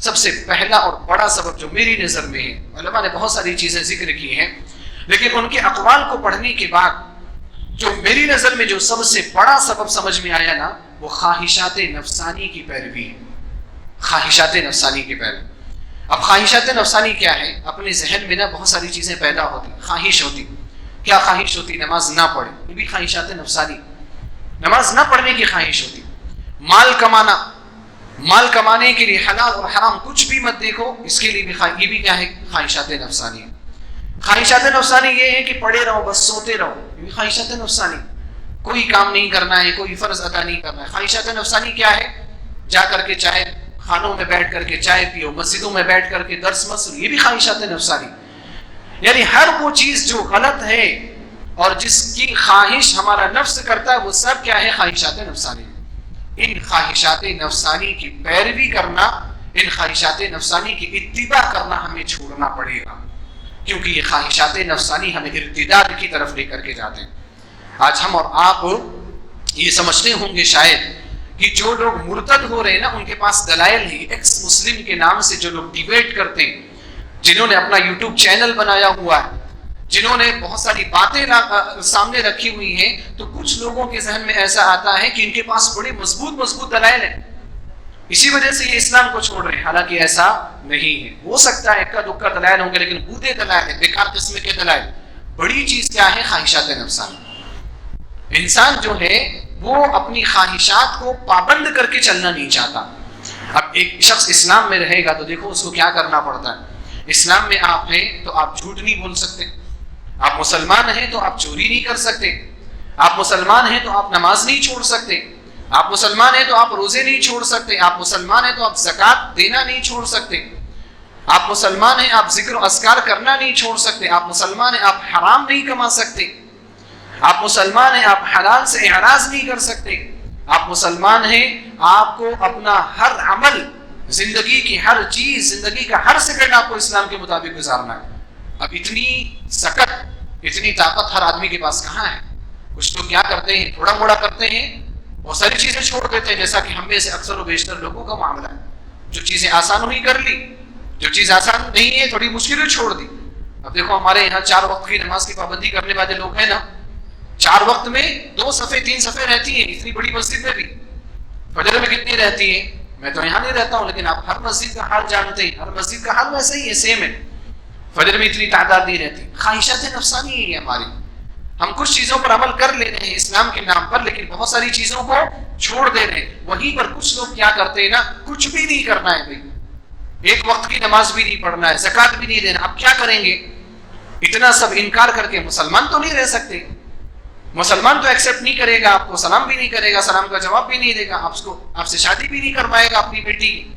سب سے پہلا اور بڑا سبب جو میری نظر میں ہے, علماء نے بہت ساری چیزیں ذکر کی ہیں لیکن ان کے اقوال کو پڑھنے کے بعد جو میری نظر میں جو سب سے بڑا سبب سمجھ میں آیا نا, وہ خواہشات نفسانی کی پیروی ہے. خواہشات نفسانی کی پیروی. اب خواہشات نفسانی کیا ہے؟ اپنے ذہن میں نا بہت ساری چیزیں پیدا ہوتی, خواہش ہوتی. کیا خواہش ہوتی؟ نماز نہ پڑھے, یہ بھی خواہشات نفسانی. نماز نہ پڑھنے کی خواہش ہوتی. مال کمانا, مال کمانے کے لیے حلال اور حرام کچھ بھی مت دیکھو, اس کے لیے بھی یہ بھی کیا ہے؟ خواہشات نفسانی. خواہشات نفسانی یہ ہے کہ پڑے رہو بس سوتے رہو, یہ بھی خواہشات نفسانی. کوئی کام نہیں کرنا ہے, کوئی فرض ادا نہیں کرنا ہے. خواہشات نفسانی کیا ہے؟ جا کر کے چاہے خانوں میں بیٹھ کر کے چائے پیو, مسجدوں میں بیٹھ کر کے درس مت سنو, یہ بھی خواہشات نفسانی. یعنی ہر وہ چیز جو غلط ہے اور جس کی خواہش ہمارا نفس کرتا ہے وہ سب کیا ہے؟ خواہشات نفسانی. ان خواہشات نفسانی کی پیروی کرنا, ان خواہشات نفسانی کی اتباع کرنا ہمیں چھوڑنا پڑے گا, کیونکہ یہ خواہشات نفسانی ہمیں ارتداد کی طرف لے کر کے جاتے ہیں. آج ہم اور آپ یہ سمجھتے ہوں گے شاید کہ جو لوگ مرتد ہو رہے ہیں نا ان کے پاس دلائل ہیں. ایکس مسلم کے نام سے جو لوگ ڈیبیٹ کرتے ہیں, جنہوں نے اپنا یوٹیوب چینل بنایا ہوا ہے, جنہوں نے بہت ساری باتیں سامنے رکھی ہوئی ہیں, تو کچھ لوگوں کے ذہن میں ایسا آتا ہے کہ ان کے پاس بڑے مضبوط دلائل ہیں, اسی وجہ سے یہ اسلام کو چھوڑ رہے ہیں. حالانکہ ایسا نہیں ہے. ہو سکتا ہے اکا دکا دلائل ہوں گے لیکن بوتے دلائل ہیں, بیکار قسم کے دلائل. بڑی چیز کیا ہے؟ خواہشات نفسانی. انسان جو ہے وہ اپنی خواہشات کو پابند کر کے چلنا نہیں چاہتا. اب ایک شخص اسلام میں رہے گا تو دیکھو اس کو کیا کرنا پڑتا ہے. اسلام میں آپ ہیں تو آپ جھوٹ نہیں بول سکتے, آپ مسلمان ہیں تو آپ چوری نہیں کر سکتے, آپ مسلمان ہیں تو آپ نماز نہیں چھوڑ سکتے, آپ مسلمان ہیں تو آپ روزے نہیں چھوڑ سکتے, آپ مسلمان ہیں تو آپ زکوٰۃ دینا نہیں چھوڑ سکتے, آپ مسلمان ہیں آپ ذکر و اذکار کرنا نہیں چھوڑ سکتے, آپ مسلمان ہیں آپ حرام نہیں کما سکتے, آپ مسلمان ہیں آپ حلال سے اعراض نہیں کر سکتے, آپ مسلمان ہیں آپ کو اپنا ہر عمل, زندگی کی ہر چیز, زندگی کا ہر سیکنڈ آپ کو اسلام کے مطابق گزارنا ہے. اب اتنی سکت, اتنی طاقت ہر آدمی کے پاس کہاں ہے؟ کچھ لوگ کیا کرتے ہیں, تھوڑا موڑا کرتے ہیں, بہت ساری چیزیں چھوڑ دیتے ہیں, جیسا کہ ہم میں سے اکثر و بیشتر لوگوں کا معاملہ ہے. جو چیزیں آسان ہوئی کر لی, جو چیز آسان نہیں ہے تھوڑی مشکلیں چھوڑ دی. اب دیکھو ہمارے یہاں 4 وقت کی نماز کی پابندی کرنے والے لوگ ہیں نا, 4 وقت میں 2 صفیں 3 صفیں رہتی ہیں, اتنی بڑی مسجد میں بھی. فجر میں کتنی رہتی ہیں؟ میں تو یہاں نہیں رہتا ہوں لیکن آپ ہر مسجد کا حال جانتے ہیں, ہر مسجد کا حال ویسا ہی ہے, سیم ہے. فجر میں اتنی تعداد نہیں رہتی. خواہشات نفسانی ہے ہماری. ہم کچھ چیزوں پر عمل کر لے رہے ہیں اسلام کے نام پر لیکن بہت ساری چیزوں کو چھوڑ دے رہے ہیں. وہیں پر کچھ لوگ کیا کرتے ہیں نا, کچھ بھی نہیں کرنا ہے بھائی, 1 وقت کی نماز بھی نہیں پڑھنا ہے, زکوٰۃ بھی نہیں دینا. اب کیا کریں گے؟ اتنا سب انکار کر کے مسلمان تو نہیں رہ سکتے. مسلمان تو ایکسیپٹ نہیں کرے گا آپ کو, سلام بھی نہیں کرے گا, سلام کا جواب بھی نہیں دے گا, آپ سے شادی بھی نہیں کروائے گا اپنی بیٹی کی.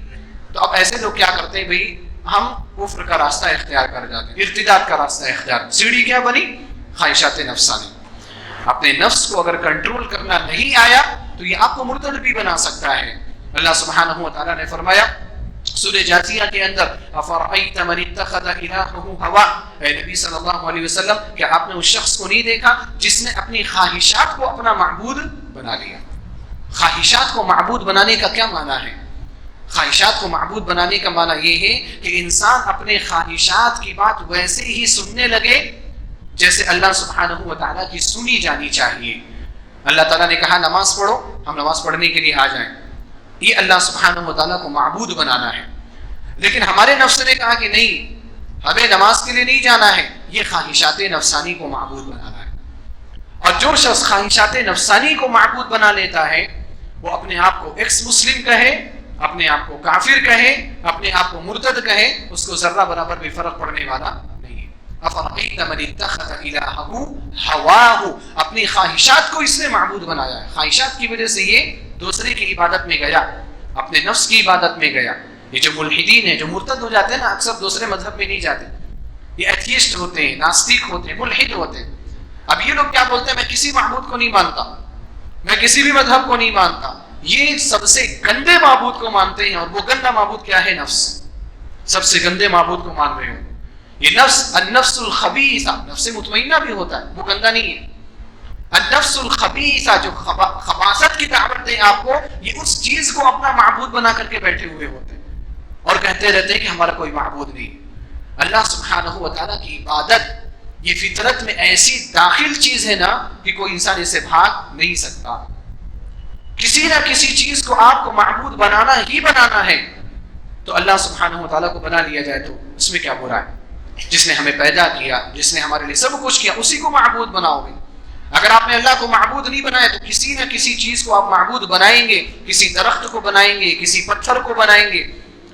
تو اب ایسے لوگ کیا کرتے ہیں بھائی, ہم کفر کا راستہ اختیار کر جاتے ہیں, ارتداد کا راستہ اختیار. سیڑھی کیا بنی؟ خواہشات نفسانی. اپنے نفس کو اگر کنٹرول کرنا نہیں آیا تو یہ آپ کو مرتد بھی بنا سکتا ہے. اللہ سبحانہ و تعالیٰ نے فرمایا سورہ جاثیہ کے اندر, افرأیت من اتخذ الہہ ہوا, اے نبی صلی اللہ علیہ وسلم کیا آپ نے اس شخص کو نہیں دیکھا جس نے اپنی خواہشات کو اپنا معبود بنا لیا. خواہشات کو معبود بنانے کا کیا معنی ہے؟ خواہشات کو معبود بنانے کا معنی یہ ہے کہ انسان اپنے خواہشات کی بات ویسے ہی سننے لگے جیسے اللہ سبحانہ و تعالیٰ کی سنی جانی چاہیے. اللہ تعالیٰ نے کہا نماز پڑھو، ہم نماز پڑھنے کے لیے آ جائیں، یہ اللہ سبحانہ و تعالیٰ کو معبود بنانا ہے۔ لیکن ہمارے نفس نے کہا کہ نہیں، ہمیں نماز کے لیے نہیں جانا ہے، یہ خواہشات نفسانی کو معبود بنانا ہے۔ اور جو شخص خواہشات نفسانی کو معبود بنا لیتا ہے وہ اپنے آپ کو ایکس مسلم کہے، اپنے آپ کو کافر کہے، اپنے آپ کو مرتد کہے، اس کو ذرہ برابر بھی فرق پڑنے والا نہیں ہے۔ افرأیت من اتخذ الہہ ہواہ، اپنی خواہشات کو اس نے معبود بنایا ہے، خواہشات کی وجہ سے یہ دوسرے کی عبادت میں گیا، اپنے نفس کی عبادت میں گیا۔ یہ جو ملحدین ہیں، جو مرتد ہو جاتے ہیں نا، اکثر دوسرے مذہب میں نہیں جاتے، یہ ایتھیسٹ ہوتے ہیں، ناستک ہوتے ہیں، ملحد ہوتے ہیں۔ اب یہ لوگ کیا بولتے ہیں، میں کسی معبود کو نہیں مانتا، میں کسی بھی مذہب کو نہیں مانتا، یہ سب سے گندے معبود کو مانتے ہیں۔ اور وہ گندا معبود کیا ہے؟ نفس، سب سے گندے معبود کو مان رہے ہو۔ یہ نفس، النفس الخبیثہ، نفس مطمئنہ بھی ہوتا ہے، وہ گندا نہیں ہے۔ النفس الخبیثہ، جو خباثت کی دعوت دیں آپ کو، یہ اس چیز کو اپنا معبود بنا کر کے بیٹھے ہوئے ہوتے ہیں اور کہتے رہتے ہیں کہ ہمارا کوئی معبود نہیں۔ اللہ سبحانہ و تعالیٰ کی عبادت یہ فطرت میں ایسی داخل چیز ہے نا کہ کوئی انسان اسے بھاگ نہیں سکتا۔ کسی نہ کسی چیز کو آپ کو معبود بنانا ہی بنانا ہے، تو اللہ سبحانہ و تعالیٰ کو بنا لیا جائے تو اس میں کیا برا ہے؟ جس نے ہمیں پیدا کیا، جس نے ہمارے لیے سب کچھ کیا، اسی کو معبود بناؤ گے۔ اگر آپ نے اللہ کو معبود نہیں بنایا تو کسی نہ کسی چیز کو آپ معبود بنائیں گے، کسی درخت کو بنائیں گے، کسی پتھر کو بنائیں گے،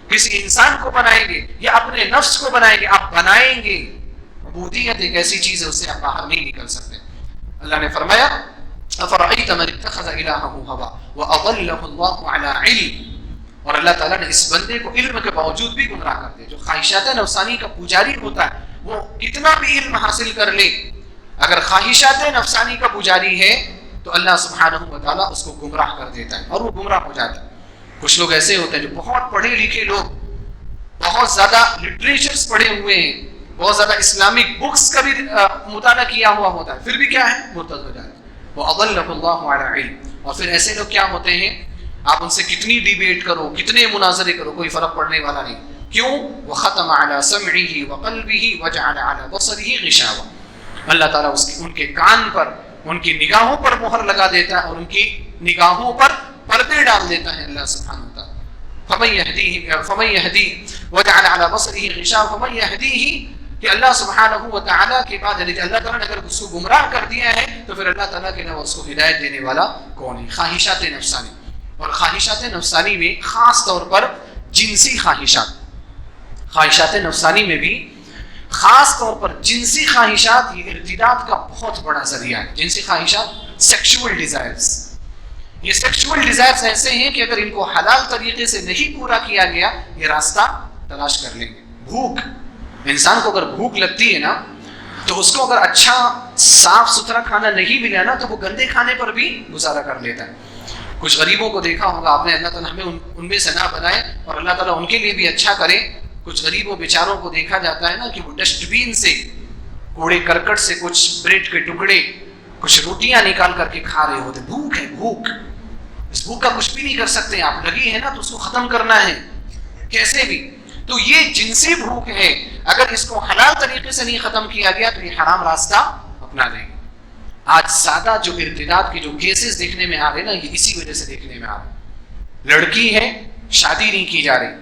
کسی انسان کو بنائیں گے، یا اپنے نفس کو بنائیں گے۔ آپ بنائیں گے، عبودیت ایک ایسی چیز ہے، اس سے آپ باہر نہیں نکل سکتے۔ اللہ نے فرمایا افرأیت من اتخذ الہہ ہوا واضلہ اللہ علی علم، اور اللہ تعالیٰ نے اس بندے کو علم کے باوجود بھی گمراہ کر دیا۔ جو خواہشات نفسانی کا پجاری ہوتا ہے وہ کتنا بھی علم حاصل کر لے، اگر خواہشات نفسانی کا پجاری ہے تو اللہ سبحانہ و تعالیٰ اس کو گمراہ کر دیتا ہے اور وہ گمراہ ہو جاتا ہے۔ کچھ لوگ ایسے ہوتے ہیں جو بہت پڑھے لکھے لوگ، بہت زیادہ لٹریچرز پڑھے ہوئے ہیں، بہت زیادہ اسلامک بکس کا بھی مطالعہ کیا ہوا ہوتا ہے، پھر بھی کیا ہے؟ مرتد ہو جاتے ہیں۔ وَأَضَلَّهُ اللَّهُ عَلَىٰ عِلْمٍ، اور پھر ایسے لوگ کیا ہوتے ہیں، آپ ان سے کتنی ڈیبیٹ کرو، کتنے مناظرے کرو، کوئی فرق پڑنے والا نہیں۔ کیوں؟ وَخَتَمَ عَلَىٰ سَمْعِهِ وَقَلْبِهِ وَجَعَلَ عَلَىٰ بَصَرِهِ غِشَاوَةً، اللہ تعالیٰ ان کے کان پر، ان کی نگاہوں پر مہر لگا دیتا ہے اور ان کی نگاہوں پر پردے ڈال دیتا ہے اللہ سبحانہ وتعالیٰ۔ فَمَن يَهْدِيهِ وَجَعَلَ عَلَىٰ بَصَرِهِ غِشَاوَةً فَمَن يَهْدِيهِ، کہ اللہ سبحانہ و تعالیٰ کے بعد اللہ تعالیٰ نے اگر اس کو گمراہ کر دیا ہے تو پھر اللہ تعالیٰ کے علاوہ اس کو ہدایت دینے والا کون ہے؟ خواہشات نفسانی، اور خواہشات نفسانی میں خاص طور پر جنسی خواہشات، خواہشات نفسانی میں بھی خاص طور پر جنسی خواہشات یہ ارتداد کا بہت بڑا ذریعہ ہے۔ جنسی خواہشات، سیکشول ڈیزائرز، یہ سیکشول ڈیزائرز ایسے ہیں کہ اگر ان کو حلال طریقے سے نہیں پورا کیا گیا یہ راستہ تلاش کر لیں گے۔ بھوک، انسان کو اگر بھوک لگتی ہے نا تو اس کو اگر اچھا صاف ستھرا کھانا نہیں ملا نا تو وہ گندے کھانے پر بھی گزارا کر لیتا ہے۔ کچھ غریبوں کو دیکھا ہوگا آپ نے، اللہ تعالیٰ ہمیں ان میں سے نہ بنائے اور اللہ تعالیٰ ان کے لیے بھی اچھا کرے۔ کچھ غریبوں بیچاروں کو دیکھا جاتا ہے نا کہ وہ ڈسٹ بین سے، کوڑے کرکٹ سے کچھ بریڈ کے ٹکڑے، کچھ روٹیاں نکال کر کے کھا رہے ہوتے۔ بھوک ہے، بھوک، اس بھوک کا کچھ بھی نہیں کر سکتے آپ، لگی ہے نا تو اس کو ختم کرنا ہے کیسے بھی۔ تو یہ جنسی بھوک ہے، اگر اس کو حلال طریقے سے نہیں ختم کیا گیا تو یہ حرام راستہ اپنا لیں گے۔ آج سادہ جو ارتداد کے جو کیسز دیکھنے میں آ رہے نا یہ اسی وجہ سے دیکھنے میں آ رہے۔ لڑکی ہے، شادی نہیں کی جا رہی،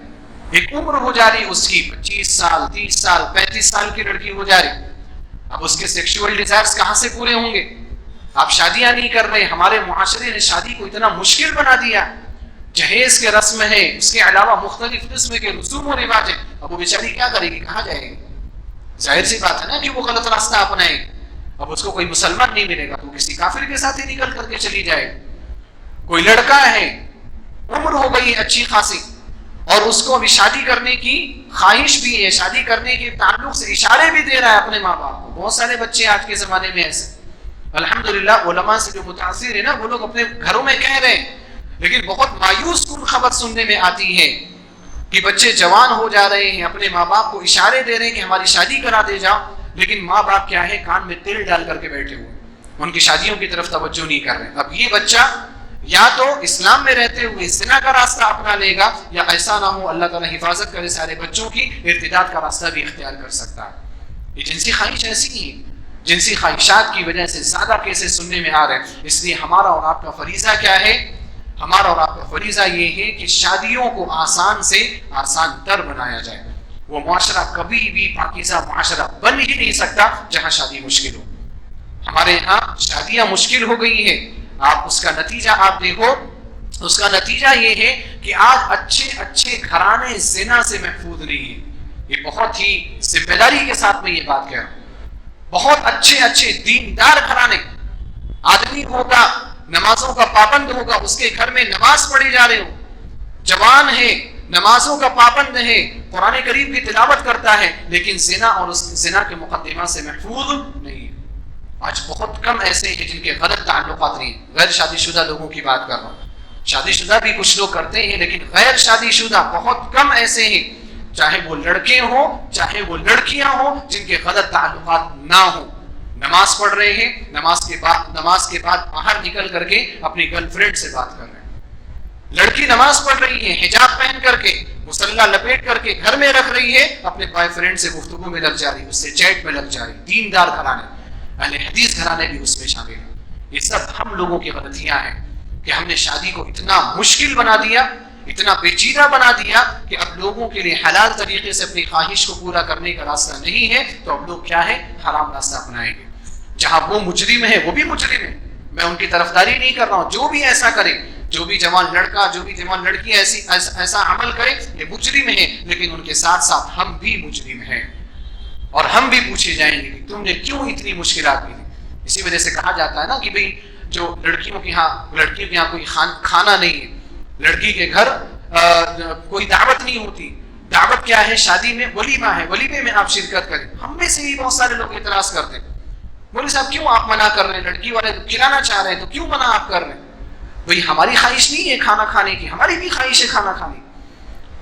ایک عمر ہو جا رہی اس کی 25 سال 30 سال 35 سال کی لڑکی ہو جا رہی، اب اس کے سیکشول ڈیزائرز کہاں سے پورے ہوں گے؟ آپ شادیاں نہیں کر رہے، ہمارے معاشرے نے شادی کو اتنا مشکل بنا دیا، جہیز کے رسم ہے، اس کے علاوہ مختلف قسم کے رسوم و رواج ہیں، اب وہ بیچاری کیا کرے گی، کہاں جائے گی؟ ظاہر سی بات ہے نا کہ وہ غلط راستہ اپنائے گی۔ اب اس کو کوئی مسلمان نہیں ملے گا تو کسی کافر کے ساتھ ہی نکل کر کے چلی جائے۔ کوئی لڑکا ہے، عمر ہو گئی اچھی خاصی اور اس کو ابھی شادی کرنے کی خواہش بھی ہے، شادی کرنے کے تعلق سے اشارے بھی دے رہا ہے اپنے ماں باپ کو۔ بہت سارے بچے آج کے زمانے میں ایسے، الحمدللہ علماء سے جو متاثر ہے نا وہ لوگ اپنے گھروں میں کہہ رہے ہیں، لیکن بہت مایوس کن خبر سننے میں آتی ہے کہ بچے جوان ہو جا رہے ہیں، اپنے ماں باپ کو اشارے دے رہے ہیں کہ ہماری شادی کرا دے جاؤ، لیکن ماں باپ کیا ہے، کان میں تیل ڈال کر کے بیٹھے ہوئے، ان کی شادیوں کی طرف توجہ نہیں کر رہے۔ اب یہ بچہ یا تو اسلام میں رہتے ہوئے زنا کا راستہ اپنا لے گا، یا ایسا نہ ہو اللہ تعالیٰ حفاظت کرے سارے بچوں کی، ارتداد کا راستہ بھی اختیار کر سکتا ہے۔ یہ جنسی خواہش ایسی ہی ہے، جنسی خواہشات کی وجہ سے زیادہ کیسز سننے میں آ رہے ہیں. اس لیے ہمارا اور آپ کا فریضہ کیا ہے؟ ہمارا اور آپ کا فریضہ یہ ہے کہ شادیوں کو آسان سے آسان تر بنایا جائے. وہ معاشرہ کبھی بھی پاکیزہ معاشرہ بن ہی نہیں سکتا جہاں شادی مشکل ہو. ہمارے یہاں شادیاں مشکل ہو گئی ہیں. آپ اس کا نتیجہ آپ دیکھو، اس کا نتیجہ یہ ہے کہ آج اچھے اچھے گھرانے زنا سے محفوظ نہیں ہیں. یہ بہت ہی ذمہ داری کے ساتھ میں یہ بات کہہ رہا ہوں. بہت اچھے اچھے دیندار گھرانے، آدمی ہوگا نمازوں کا پابند ہوگا، اس کے گھر میں نماز پڑھی جا رہے ہو، جوان ہے، نمازوں کا پابند ہے، قرآن کریم کی تلاوت کرتا ہے، لیکن زنا اور اس زنا کے مقدمات سے محفوظ نہیں ہے. آج بہت کم ایسے ہیں جن کے غلط تعلقات نہیں ہیں. غیر شادی شدہ لوگوں کی بات کر رہا ہوں. شادی شدہ بھی کچھ لوگ کرتے ہیں، لیکن غیر شادی شدہ بہت کم ایسے ہیں، چاہے وہ لڑکے ہوں چاہے وہ لڑکیاں ہوں، جن کے غلط تعلقات نہ ہوں. نماز پڑھ رہے ہیں، نماز کے بعد باہر نکل کر کے اپنی گرل فرینڈ سے بات کر رہے ہیں. لڑکی نماز پڑھ رہی ہے، حجاب پہن کر کے، مسلح لپیٹ کر کے گھر میں رکھ رہی ہے، اپنے بوائے فرینڈ سے گفتگو میں لگ جا رہی ہے، اس سے چیٹ میں لگ جا رہی ہے. دیندار گھرانے، اہل حدیث گھرانے بھی اس میں شامل ہیں. یہ سب ہم لوگوں کی غلطیاں ہیں کہ ہم نے شادی کو اتنا مشکل بنا دیا، اتنا پیچیدہ بنا دیا کہ اب لوگوں کے لیے حلال طریقے سے اپنی خواہش کو پورا کرنے کا راستہ نہیں ہے، تو اب لوگ کیا ہے؟ حرام راستہ اپنائیں گے. جہاں وہ مجرم ہے وہ بھی مجرم ہے. میں ان کی طرفداری نہیں کر رہا ہوں. جو بھی ایسا کرے، جو بھی جوان لڑکا جو بھی جوان لڑکی ایسا عمل کرے، یہ مجرم ہے. لیکن ان کے ساتھ ساتھ ہم بھی مجرم ہیں، اور ہم بھی پوچھے جائیں گے کہ تم نے کیوں اتنی مشکلات دی. اسی وجہ سے کہا جاتا ہے نا کہ بھئی جو لڑکیوں کے یہاں کوئی کھانا نہیں ہے، لڑکی کے گھر کوئی دعوت نہیں ہوتی. دعوت کیا ہے؟ شادی میں ولیمہ ہے، ولیمے میں آپ شرکت کریں. ہم میں سے ہی بہت سارے لوگ اعتراض کرتے ہیں، مولوی صاحب کیوں آپ منع کر رہے ہیں؟ لڑکی والے کھلانا چاہ رہے ہیں تو کیوں منع آپ کر رہے ہیں؟ بھئی ہماری خواہش نہیں ہے کھانا کھانے کی، ہماری بھی خواہش ہے کھانا کھانے.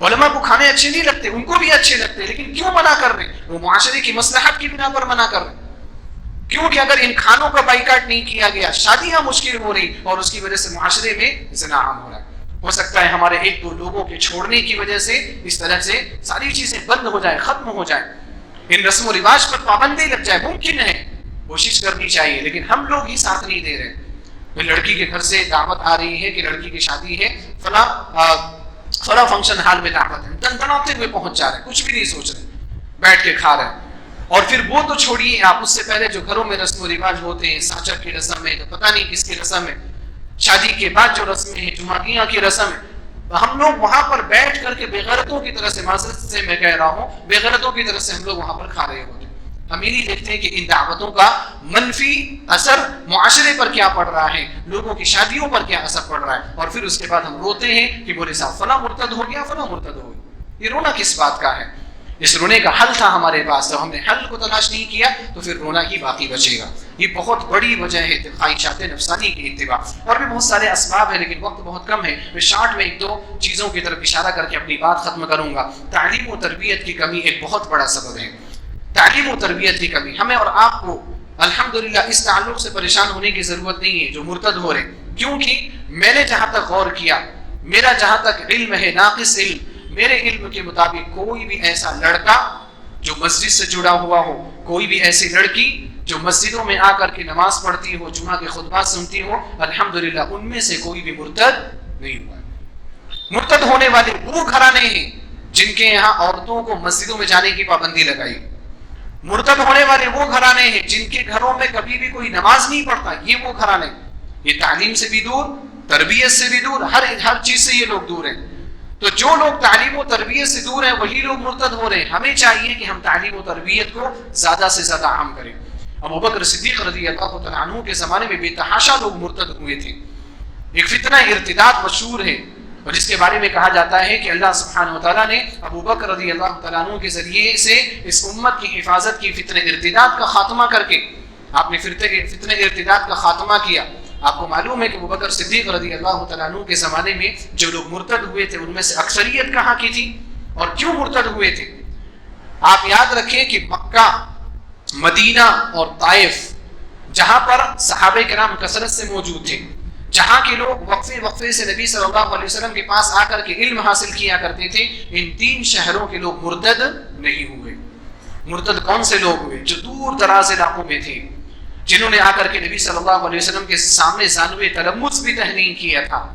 علماء کو کھانے اچھے نہیں لگتے، ان کو بھی اچھے لگتے، لیکن کیوں منع کر رہے ہیں؟ وہ معاشرے کی مصلحت کی بنا پر منع کر رہے ہیں. کیونکہ اگر ان کھانوں کا بائیکاٹ نہیں کیا گیا، شادیاں مشکل ہو رہی اور اس کی وجہ سے معاشرے میں زنا عام ہو رہا ہے. ہو سکتا ہے ہمارے ایک دو لوگوں کے چھوڑنے کی وجہ سے اس طرح سے ساری چیزیں بند ہو جائے، ختم ہو جائے، ان رسم و رواج پر پابندی لگ جائے. ممکن ہے، کوشش کرنی چاہیے، لیکن ہم لوگ ہی ساتھ نہیں دے رہے. لڑکی کے گھر سے دعوت آ رہی ہے کہ لڑکی کی شادی ہے، فلاں فنکشن ہال میں دعوت ہے، دناتے ہوئے پہنچ جا رہے ہیں، کچھ بھی نہیں سوچ رہے، بیٹھ کے کھا رہے ہیں. اور پھر وہ تو چھوڑیے، آپ اس سے پہلے جو گھروں میں رسم و رواج ہوتے ہیں، ساچر کی رسم ہے، پتہ نہیں کس کی رسم ہے، شادی کے بعد جو رسمیں ہیں، جمعگیاں کی رسم ہے، ہم لوگ وہاں پر بیٹھ کر کے بے غیرتوں کی طرح سے، معذرت سے میں کہہ رہا ہوں، بے غیرتوں کی طرح سے ہم لوگ وہاں پر کھا رہے ہوتے ہیں. ہم یہ نہیں دیکھتے کہ ان دعوتوں کا منفی اثر معاشرے پر کیا پڑ رہا ہے، لوگوں کی شادیوں پر کیا اثر پڑ رہا ہے. اور پھر اس کے بعد ہم روتے ہیں کہ مولوی صاحب فلاں مرتد ہو گیا، فلاں مرتد ہو گیا. یہ رونا کس بات کا ہے؟ اس رونے کا حل تھا ہمارے پاس، جب ہم نے حل کو تلاش نہیں کیا تو پھر رونا ہی باقی بچے گا. یہ بہت بڑی وجہ ہے خواہشات نفسانی کی اتباع. اور بھی بہت سارے اسباب ہیں، لیکن وقت بہت کم ہے. میں شارٹ میں ایک دو چیزوں کی طرف اشارہ کر کے اپنی بات ختم کروں گا. تعلیم و تربیت کی کمی ایک بہت بڑا سبب ہے. تعلیم و تربیت کی کمی. ہمیں اور آپ کو الحمدللہ اس تعلق سے پریشان ہونے کی ضرورت نہیں ہے جو مرتد ہو رہے، کیونکہ میں نے جہاں تک غور کیا، میرا جہاں تک علم ہے، ناقص علم، میرے علم کے مطابق کوئی بھی ایسا لڑکا جو مسجد سے جڑا ہوا ہو، کوئی بھی ایسی لڑکی جو مسجدوں میں آ کر کے نماز پڑھتی ہو، جمعہ کے خطبات سنتی ہو، الحمدللہ ان میں سے کوئی بھی مرتد نہیں ہوا. مرتد ہونے والے وہ گھرانے ہیں جن کے یہاں عورتوں کو مسجدوں میں جانے کی پابندی لگائی. مرتد ہونے والے وہ گھرانے ہیں جن کے گھروں میں کبھی بھی کوئی نماز نہیں پڑھتا. یہ وہ گھرانے، یہ تعلیم سے بھی دور، تربیت سے بھی دور، ہر چیز سے یہ لوگ دور ہیں. تو جو لوگ تعلیم و تربیت سے دور ہیں وہی لوگ مرتد ہو رہے ہیں. ہمیں چاہیے کہ ہم تعلیم و تربیت کو زیادہ سے زیادہ عام کریں. ابوبکر صدیق رضی اللہ تعالیٰ عنہ کے زمانے میں بے تحاشا لوگ مرتد ہوئے تھے. ایک فتنہ ارتداد مشہور ہے، اور جس کے بارے میں کہا جاتا ہے کہ اللہ سبحانہ وتعالیٰ نے ابوبکر رضی اللہ تعالیٰ عنہ کے ذریعے سے اس امت کی حفاظت کی، فتنہ ارتداد کا خاتمہ کر کے آپ نے فتنہ ارتداد کا خاتمہ کیا. آپ کو معلوم ہے کہ ابوبکر صدیق رضی اللہ تعالیٰ عنہ کے زمانے میں جو لوگ مرتد ہوئے تھے ان میں سے اکثریت کہاں کی تھی اور کیوں مرتد ہوئے تھے؟ آپ یاد رکھیں کہ مکہ، مدینہ اور طائف، جہاں پر صحابہ کرام کثرت سے موجود تھے، جہاں کے لوگ وقفے سے نبی صلی اللہ علیہ وسلم کے پاس آ کر کے علم حاصل کیا کرتے تھے، ان تین شہروں کے لوگ مرتد نہیں ہوئے. مرتد کون سے لوگ ہوئے؟ جو دور دراز علاقوں میں تھے، جنہوں نے آ کر کے نبی صلی اللہ علیہ وسلم کے سامنے زانوے تلمس بھی تحریم کیا تھا،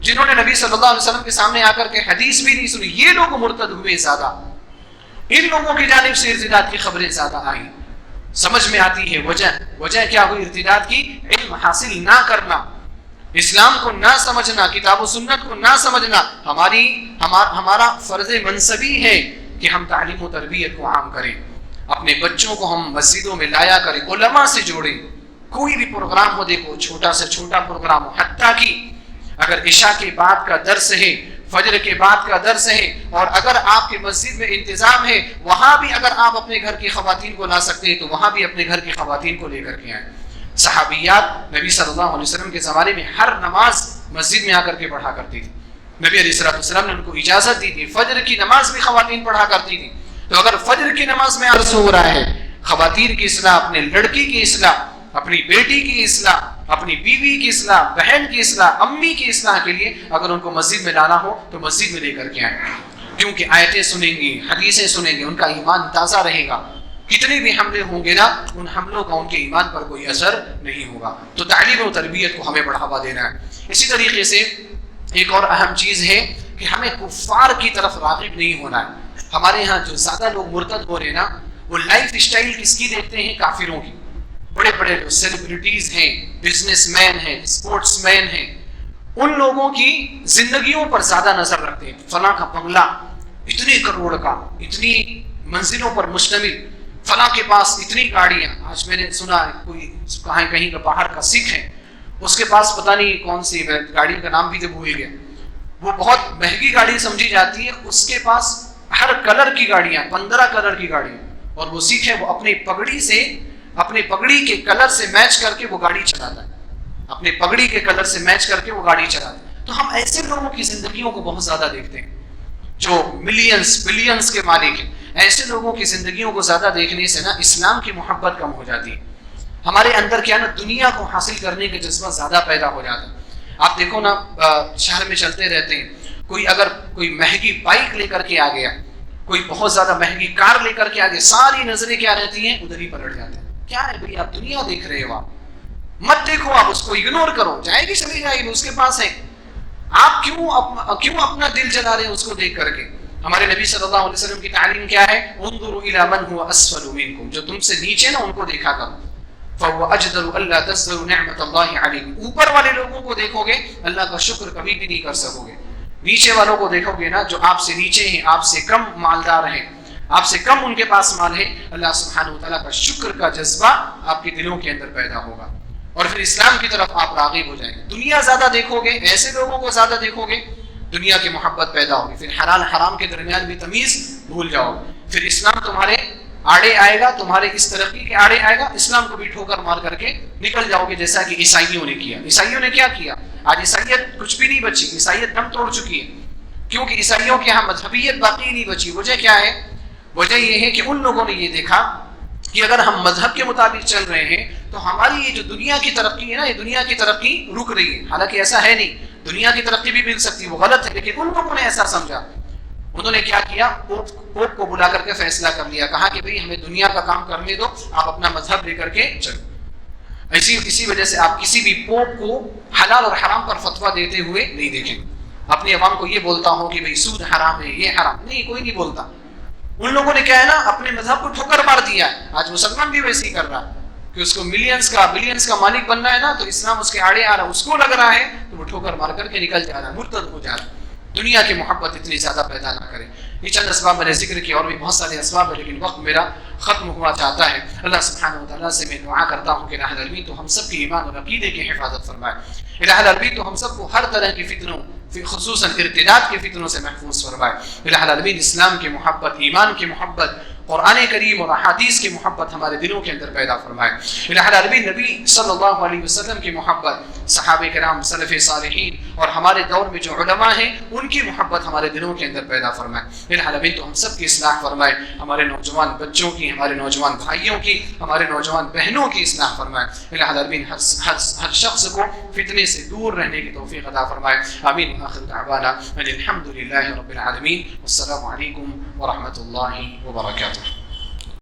جنہوں نے نبی صلی اللہ علیہ وسلم کے سامنے آ کر کے حدیث بھی نہیں سنی، یہ لوگ مرتد ہوئے زیادہ. ان لوگوں کی جانب سے ارتداد کی خبریں زیادہ آئیں. سمجھ میں آتی ہے وجہ کیا ہوئی ارتداد کی؟ علم حاصل نہ کرنا، اسلام کو نہ سمجھنا، کتاب و سنت کو نہ سمجھنا. ہمارا فرض منصبی ہے کہ ہم تعلیم و تربیت کو عام کریں، اپنے بچوں کو ہم مسجدوں میں لایا کریں، علماء سے جوڑیں. کوئی بھی پروگرام ہو، دیکھو چھوٹا سے چھوٹا پروگرام ہو، حتیٰ کہ اگر عشاء کے بعد کا درس ہے، فجر کے بعد کا درس ہے، اور اگر آپ کے مسجد میں انتظام ہے، وہاں بھی اگر آپ اپنے گھر کی خواتین کو لا سکتے ہیں تو وہاں بھی اپنے گھر کی خواتین کو لے کر کے آئیں. صحابیات نبی صلی اللہ علیہ وسلم کے زمانے میں ہر نماز مسجد میں آ کر کے پڑھا کرتی تھی. نبی علیہ السلام نے ان کو اجازت دی تھی. فجر کی نماز بھی خواتین پڑھا کرتی تھی. تو اگر فجر کی نماز میں عرض ہو رہا ہے خواتین کی اصلاح، اپنے لڑکی کی اصلاح، اپنی بیٹی کی اصلاح، اپنی بیوی کی اصلاح، بہن کی اصلاح، امی کی اصلاح کے لیے اگر ان کو مسجد میں لانا ہو تو مسجد میں لے کر کے آئیں. کیونکہ آیتیں سنیں گی، حدیثیں سنیں گے، ان کا ایمان تازہ رہے گا. کتنے بھی حملے ہوں گے نا، ان حملوں کا ان کے ایمان پر کوئی اثر نہیں ہوگا. تو تعلیم و تربیت کو ہمیں بڑھاوا دینا ہے. اسی طریقے سے ایک اور اہم چیز ہے کہ ہمیں کفار کی طرف راغب نہیں ہونا ہے. ہمارے ہاں جو زیادہ لوگ مرتد ہو رہے ہیں نا، وہ لائف اسٹائل کس کی دیکھتے ہیں؟ کافروں کی. بڑے بڑے جو سیلیبریٹیز ہیں، بزنس مین ہیں، اسپورٹس مین ہیں، ان لوگوں کی زندگیوں پر زیادہ نظر رکھتے ہیں. فلاں کا بنگلہ اتنے کروڑ کا، اتنی منزلوں پر مشتمل، فلاں کے پاس اتنی گاڑیاں. آج میں نے سنا کوئی کہیں کا باہر کا سکھ ہے، اس کے پاس پتہ نہیں کون سی گاڑی کا نام بھی تو بھول گیا، وہ بہت مہنگی گاڑی سمجھی جاتی ہے. اس کے پاس ہر کلر کی گاڑیاں، 15 کلر کی گاڑیاں. اور وہ سکھ ہے، وہ اپنی پگڑی کے کلر سے میچ کر کے وہ گاڑی چلاتا ہے، اپنے پگڑی کے کلر سے میچ کر کے وہ گاڑی چلاتا ہے. تو ہم ایسے لوگوں کی زندگیوں کو بہت زیادہ دیکھتے ہیں جو ملینز بلینز کے مالک ہیں. ایسے لوگوں کی زندگیوں کو زیادہ دیکھنے سے نا اسلام کی محبت کم ہو جاتی ہے. ہمارے اندر کیا نا، دنیا کو حاصل کرنے کا جذبہ زیادہ پیدا ہو جاتا ہے. آپ دیکھو نا، شہر میں چلتے رہتے ہیں، کوئی مہنگی بائک لے کر کے آ گیا، کوئی بہت زیادہ مہنگی کار لے کر کے آ گیا، ساری نظریں کیا رہتی ہیں؟ ادھر ہی پلٹ جاتے ہیں. کیا ہے بھئی، آپ دنیا دیکھ رہے ہو، آپ مت دیکھو، آپ اس کو اگنور کرو، جائے گی چلی جائے گی، اس کے پاس ہے. آپ کیوں اپنا دل جلا رہے ہیں اس کو دیکھ کر کے؟ ہمارے نبی صلی اللہ علیہ وسلم کی تعلیم کیا ہے؟ انظروا الی من هو اسفل منکم، جو تم سے نیچے نا ان کو دیکھا کرو. فهو اجدر الا تزدروا نعمت اللہ علیکم، اوپر والے لوگوں کو دیکھو گے اللہ کا شکر کبھی بھی نہیں کر سکو گے. نیچے والوں کو دیکھو گے نا، جو آپ سے نیچے ہیں، آپ سے کم مالدار ہیں، آپ سے کم ان کے پاس مال ہے، اللہ سبحانہ وتعالیٰ کا شکر کا جذبہ آپ کے دلوں کے اندر پیدا ہوگا، اور پھر اسلام کی طرف آپ راغب ہو جائیں گے. دنیا زیادہ دیکھو گے، ایسے لوگوں کو زیادہ دیکھو گے، دنیا کی محبت پیدا ہوگی. پھر حلال حرام کے درمیان بھی تمیز بھول جاؤ گے. پھر اسلام تمہارے آڑے آئے گا، تمہارے اس ترقی کے آڑے آئے گا، اسلام کو بھی ٹھوکر مار کر کے نکل جاؤ گے، جیسا کہ عیسائیوں نے کیا. عیسائیوں نے کیا کیا؟ آج عیسائیت کچھ بھی نہیں بچی، عیسائیت دم توڑ چکی ہے. کیونکہ عیسائیوں کے یہاں مذہبیت باقی نہیں بچی. وجہ کیا ہے؟ وجہ یہ ہے کہ ان لوگوں نے یہ دیکھا کہ اگر ہم مذہب کے مطابق چل رہے ہیں تو ہماری یہ جو دنیا کی ترقی ہے نا، یہ دنیا کی ترقی رک رہی ہے. حالانکہ ایسا ہے نہیں، دنیا کی ترقی بھی مل سکتی ہے، وہ غلط ہے. لیکن ان لوگوں نے ایسا سمجھا، انہوں نے کیا کیا؟ پوپ کو بلا کر کے فیصلہ کر لیا، کہا کہ بھئی ہمیں دنیا کا کام کرنے دو، آپ اپنا مذہب لے کر کے چلو. اسی وجہ سے آپ کسی بھی پوپ کو حلال اور حرام پر فتویٰ دیتے ہوئے نہیں دیکھیں. اپنی عوام کو یہ بولتا ہوں کہ بھئی سود حرام ہے، یہ حرام نہیں، کوئی نہیں بولتا. ان لوگوں نے کیا ہے نا، اپنے مذہب کو ٹھوکر مار دیا ہے. آج مسلمان بھی ویسے ہی کر رہا ہے کہ اس کو ملینز کا بلینز کا مالک بننا ہے نا، تو اسلام اس کے آڑے آ رہا ہے، اس کو لگ رہا ہے تو وہ ٹھوکر مار کر کے نکل جا رہا ہے، مرتد ہو جا رہا ہے. دنیا کی محبت اتنی زیادہ پیدا نہ کرے. یہ چند اسباب میں نے ذکر کیا، اور بھی بہت سارے اسباب ہیں، لیکن وقت میرا ختم ہوا چاہتا ہے. اللہ سبحانہ وتعالیٰ سے میں دعا کرتا ہوں کہ الہ العالمین تو ہم سب کی ایمان اور عقیدے کی حفاظت فرمائے. الہ العالمین تو ہم سب کو ہر طرح کی فتنوں، خصوصاً ارتداد کے فتنوں سے محفوظ فرمائے. الہ العالمین اسلام کی محبت، ایمان کی محبت، قرآن کریم اور احادیث کی محبت ہمارے دلوں کے اندر پیدا فرمائے. الہ العالمین نبی صلی اللہ علیہ وسلم کی محبت، صحابہ کرام، سلف صالحین اور ہمارے دور میں جو علماء ہیں ان کی محبت ہمارے دلوں کے اندر پیدا فرمائے. الہ العالمین تو ہم سب کی اصلاح فرمائے، ہمارے نوجوان بچوں کی، ہمارے نوجوان بھائیوں کی، ہمارے نوجوان بہنوں کی اصلاح فرمائے. الہ العالمین ہر شخص کو فتنے سے دور رہنے کی توفیق عطا فرمائے. آمین. آخر دعوانا الحمد للہ رب العالمین. السلام علیکم ورحمۃ اللہ وبرکاتہ.